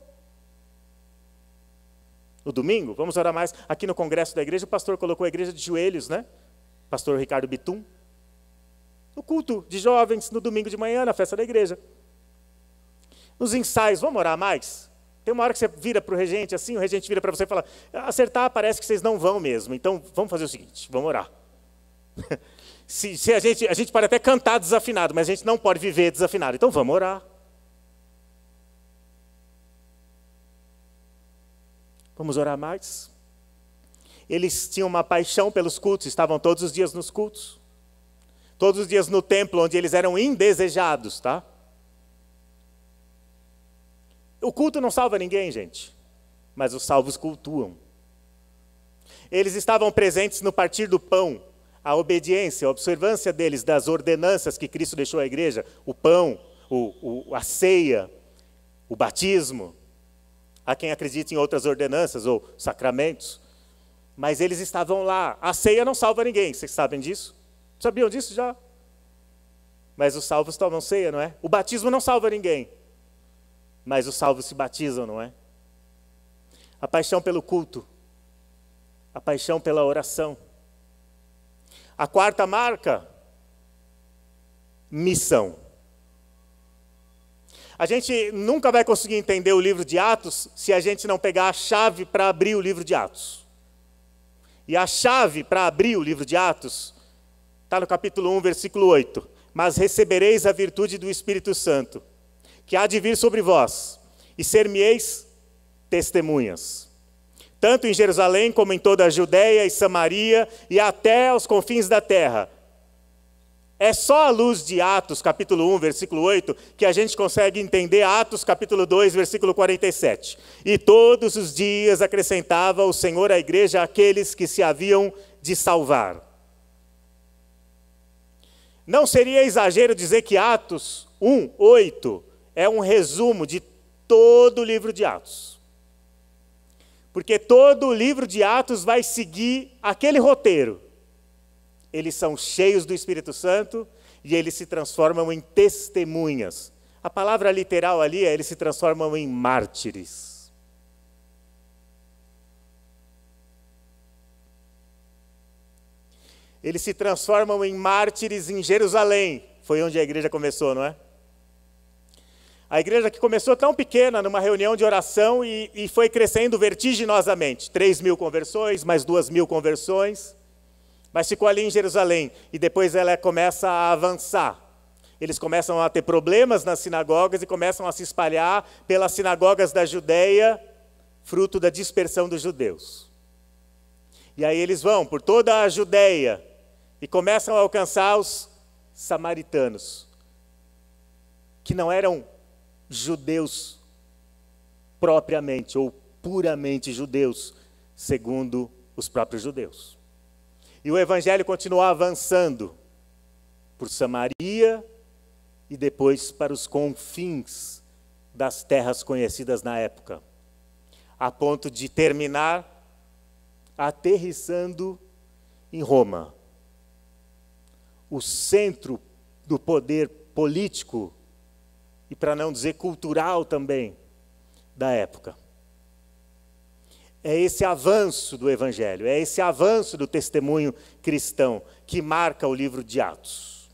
No domingo, vamos orar mais. Aqui no congresso da igreja, o pastor colocou a igreja de joelhos, né? Pastor Ricardo Bitum. No culto de jovens, no domingo de manhã, na festa da igreja. Nos ensaios, vamos orar mais? Tem uma hora que você vira para o regente assim, o regente vira para você e fala, acertar parece que vocês não vão mesmo, então vamos fazer o seguinte, vamos orar. se a gente pode até cantar desafinado, mas a gente não pode viver desafinado, então vamos orar. Vamos orar mais? Eles tinham uma paixão pelos cultos, estavam todos os dias nos cultos. Todos os dias no templo, onde eles eram indesejados, tá? O culto não salva ninguém, gente, mas os salvos cultuam. Eles estavam presentes no partir do pão, a obediência, a observância deles das ordenanças que Cristo deixou à igreja, o pão, a ceia, o batismo. Há quem acredite em outras ordenanças ou sacramentos, mas eles estavam lá. A ceia não salva ninguém, vocês sabem disso? Sabiam disso já? Mas os salvos tomam ceia, não é? O batismo não salva ninguém, mas os salvos se batizam, não é? A paixão pelo culto, a paixão pela oração. A quarta marca, missão. A gente nunca vai conseguir entender o livro de Atos se a gente não pegar a chave para abrir o livro de Atos. E a chave para abrir o livro de Atos está no capítulo 1, versículo 8. Mas recebereis a virtude do Espírito Santo, que há de vir sobre vós, e ser-me-eis testemunhas. Tanto em Jerusalém como em toda a Judéia e Samaria e até aos confins da terra. É só à luz de Atos, capítulo 1, versículo 8, que a gente consegue entender Atos, capítulo 2, versículo 47. E todos os dias acrescentava o Senhor à igreja aqueles que se haviam de salvar. Não seria exagero dizer que Atos 1, 8 é um resumo de todo o livro de Atos. Porque todo o livro de Atos vai seguir aquele roteiro. Eles são cheios do Espírito Santo e eles se transformam em testemunhas. A palavra literal ali é eles se transformam em mártires. Eles se transformam em mártires em Jerusalém. Foi onde a igreja começou, não é? A igreja que começou tão pequena, numa reunião de oração, e foi crescendo vertiginosamente. 3.000 conversões, mais 2.000 conversões. Mas ficou ali em Jerusalém. E depois ela começa a avançar. Eles começam a ter problemas nas sinagogas e começam a se espalhar pelas sinagogas da Judéia, fruto da dispersão dos judeus. E aí eles vão por toda a Judéia e começam a alcançar os samaritanos, que não eram judeus propriamente ou puramente judeus, segundo os próprios judeus. E o evangelho continua avançando por Samaria e depois para os confins das terras conhecidas na época, a ponto de terminar aterrissando em Roma, o centro do poder político e, para não dizer cultural também, da época. É esse avanço do Evangelho, é esse avanço do testemunho cristão que marca o livro de Atos.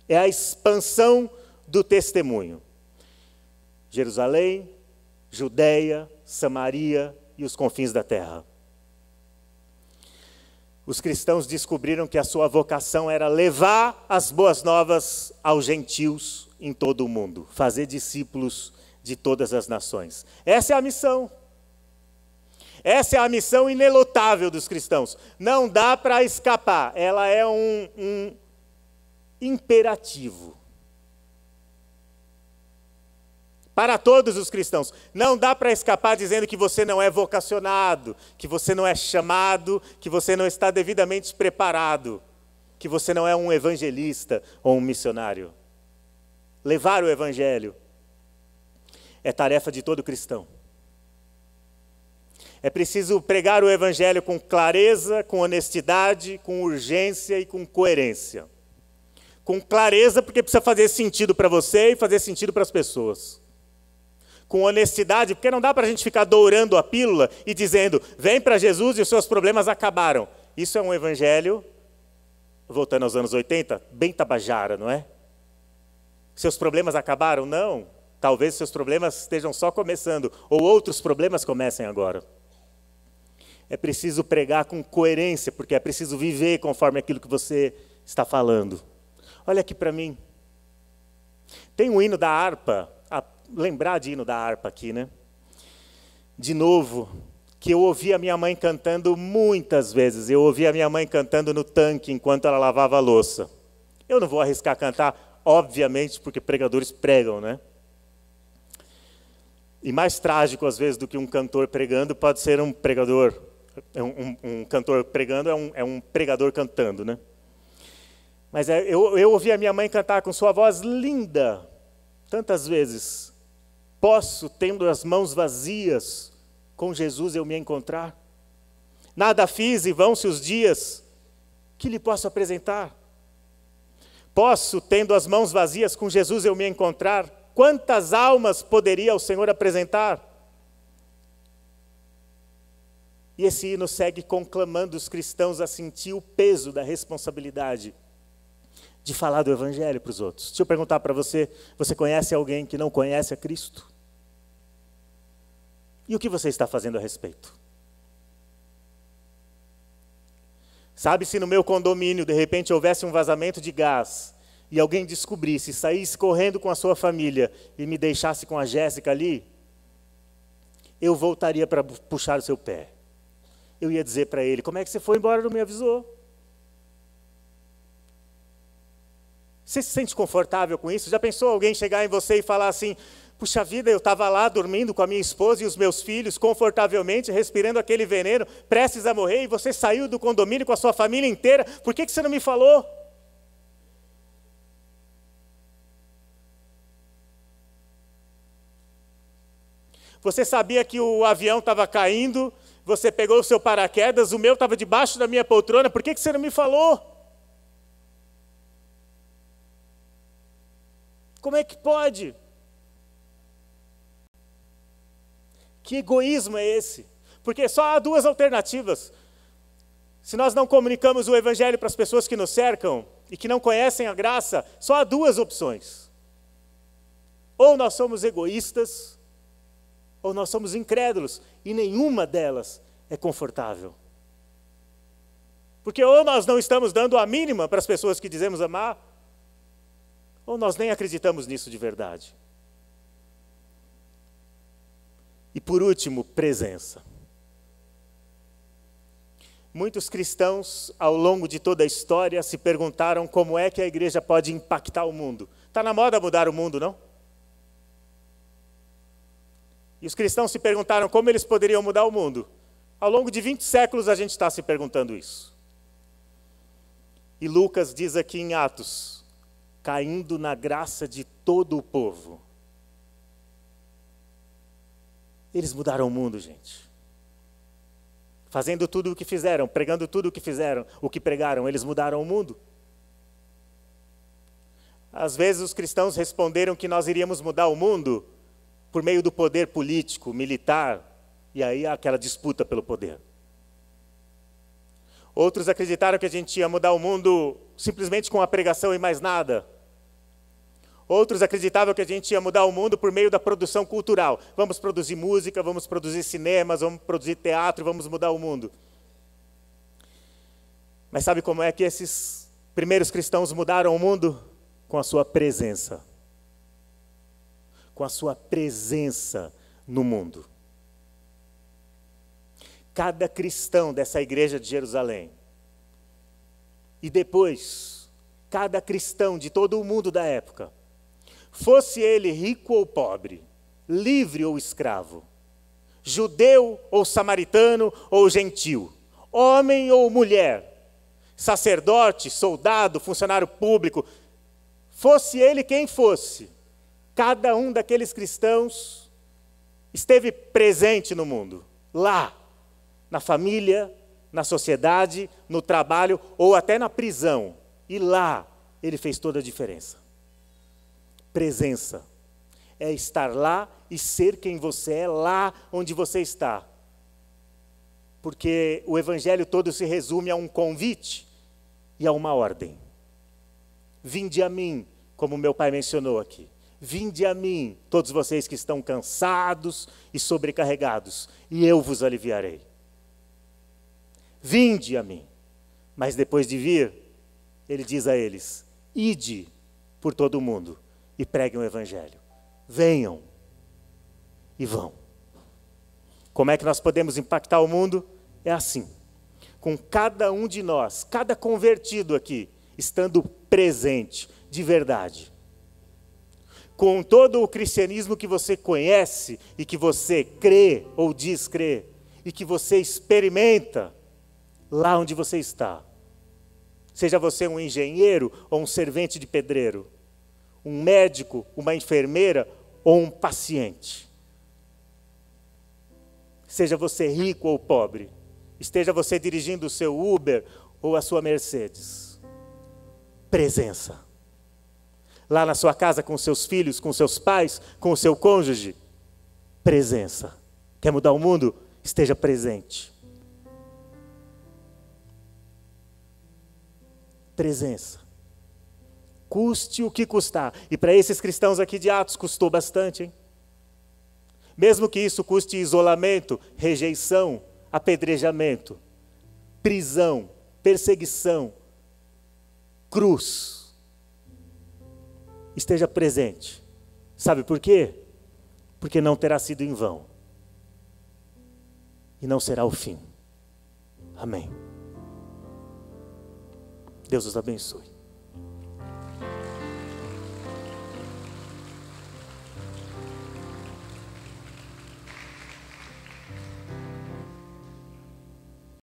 É a expansão do testemunho. Jerusalém, Judéia, Samaria e os confins da terra. Os cristãos descobriram que a sua vocação era levar as boas novas aos gentios em todo o mundo, fazer discípulos de todas as nações. Essa é a missão. Essa é a missão inelutável dos cristãos. Não dá para escapar. Ela é um imperativo. Para todos os cristãos. Não dá para escapar dizendo que você não é vocacionado, que você não é chamado, que você não está devidamente preparado, que você não é um evangelista ou um missionário. Levar o evangelho é tarefa de todo cristão. É preciso pregar o evangelho com clareza, com honestidade, com urgência e com coerência. Com clareza, porque precisa fazer sentido para você e fazer sentido para as pessoas. Com honestidade, porque não dá para a gente ficar dourando a pílula e dizendo, vem para Jesus e os seus problemas acabaram. Isso é um evangelho, voltando aos anos 80, bem tabajara, não é? Seus problemas acabaram? Não. Talvez seus problemas estejam só começando, ou outros problemas comecem agora. É preciso pregar com coerência, porque é preciso viver conforme aquilo que você está falando. Olha aqui para mim. Tem um hino da harpa, lembrar de hino da harpa aqui, né? De novo, que eu ouvi a minha mãe cantando muitas vezes. Eu ouvi a minha mãe cantando no tanque enquanto ela lavava a louça. Eu não vou arriscar cantar, obviamente, porque pregadores pregam, né? E mais trágico, às vezes, do que um cantor pregando, pode ser um pregador. Um cantor pregando é um pregador cantando, né? Mas eu ouvi a minha mãe cantar com sua voz linda, tantas vezes. Posso, tendo as mãos vazias, com Jesus eu me encontrar? Nada fiz e vão-se os dias, que lhe posso apresentar? Posso, tendo as mãos vazias, com Jesus eu me encontrar? Quantas almas poderia o Senhor apresentar? E esse hino segue conclamando os cristãos a sentir o peso da responsabilidade de falar do Evangelho para os outros. Deixa eu perguntar para você, você conhece alguém que não conhece a Cristo? E o que você está fazendo a respeito? Sabe, se no meu condomínio, de repente, houvesse um vazamento de gás, e alguém descobrisse, saísse correndo com a sua família, e me deixasse com a Jéssica ali, eu voltaria para puxar o seu pé. Eu ia dizer para ele, como é que você foi embora e não me avisou? Você se sente confortável com isso? Já pensou alguém chegar em você e falar assim, puxa vida, eu estava lá dormindo com a minha esposa e os meus filhos, confortavelmente, respirando aquele veneno, prestes a morrer, e você saiu do condomínio com a sua família inteira, por que você não me falou? Você sabia que o avião estava caindo, você pegou o seu paraquedas, o meu estava debaixo da minha poltrona, por que você não me falou? Como é que pode? Que egoísmo é esse? Porque só há duas alternativas. Se nós não comunicamos o Evangelho para as pessoas que nos cercam e que não conhecem a graça, só há duas opções. Ou nós somos egoístas, ou nós somos incrédulos, e nenhuma delas é confortável. Porque ou nós não estamos dando a mínima para as pessoas que dizemos amar, ou nós nem acreditamos nisso de verdade. E por último, presença. Muitos cristãos, ao longo de toda a história, se perguntaram como é que a igreja pode impactar o mundo. Está na moda mudar o mundo, não? E os cristãos se perguntaram como eles poderiam mudar o mundo. Ao longo de 20 séculos a gente está se perguntando isso. E Lucas diz aqui em Atos, caindo na graça de todo o povo. Eles mudaram o mundo, gente. Fazendo tudo o que fizeram, pregando tudo o que fizeram, o que pregaram, eles mudaram o mundo. Às vezes os cristãos responderam que nós iríamos mudar o mundo por meio do poder político, militar, e aí aquela disputa pelo poder. Outros acreditaram que a gente ia mudar o mundo simplesmente com a pregação e mais nada. Outros acreditavam que a gente ia mudar o mundo por meio da produção cultural. Vamos produzir música, vamos produzir cinemas, vamos produzir teatro, vamos mudar o mundo. Mas sabe como é que esses primeiros cristãos mudaram o mundo? Com a sua presença. Com a sua presença no mundo. Cada cristão dessa igreja de Jerusalém, e depois, cada cristão de todo o mundo da época, fosse ele rico ou pobre, livre ou escravo, judeu ou samaritano ou gentil, homem ou mulher, sacerdote, soldado, funcionário público, fosse ele quem fosse, cada um daqueles cristãos esteve presente no mundo, lá, na família, na sociedade, no trabalho ou até na prisão. E lá ele fez toda a diferença. Presença é estar lá e ser quem você é lá onde você está. Porque o evangelho todo se resume a um convite e a uma ordem. Vinde a mim, como meu pai mencionou aqui. Vinde a mim, todos vocês que estão cansados e sobrecarregados, e eu vos aliviarei. Vinde a mim. Mas depois de vir, ele diz a eles, ide por todo o mundo e preguem o evangelho. Venham e vão. Como é que nós podemos impactar o mundo? É assim, com cada um de nós, cada convertido aqui, estando presente, de verdade. Com todo o cristianismo que você conhece e que você crê ou diz crer, e que você experimenta lá onde você está. Seja você um engenheiro ou um servente de pedreiro, um médico, uma enfermeira ou um paciente. Seja você rico ou pobre, esteja você dirigindo o seu Uber ou a sua Mercedes. Presença. Lá na sua casa com seus filhos, com seus pais, com o seu cônjuge. Presença. Quer mudar o mundo? Esteja presente. Presença. Custe o que custar. E para esses cristãos aqui de Atos custou bastante, hein? Mesmo que isso custe isolamento, rejeição, apedrejamento, prisão, perseguição, cruz. Esteja presente. Sabe por quê? Porque não terá sido em vão. E não será o fim. Amém. Deus os abençoe.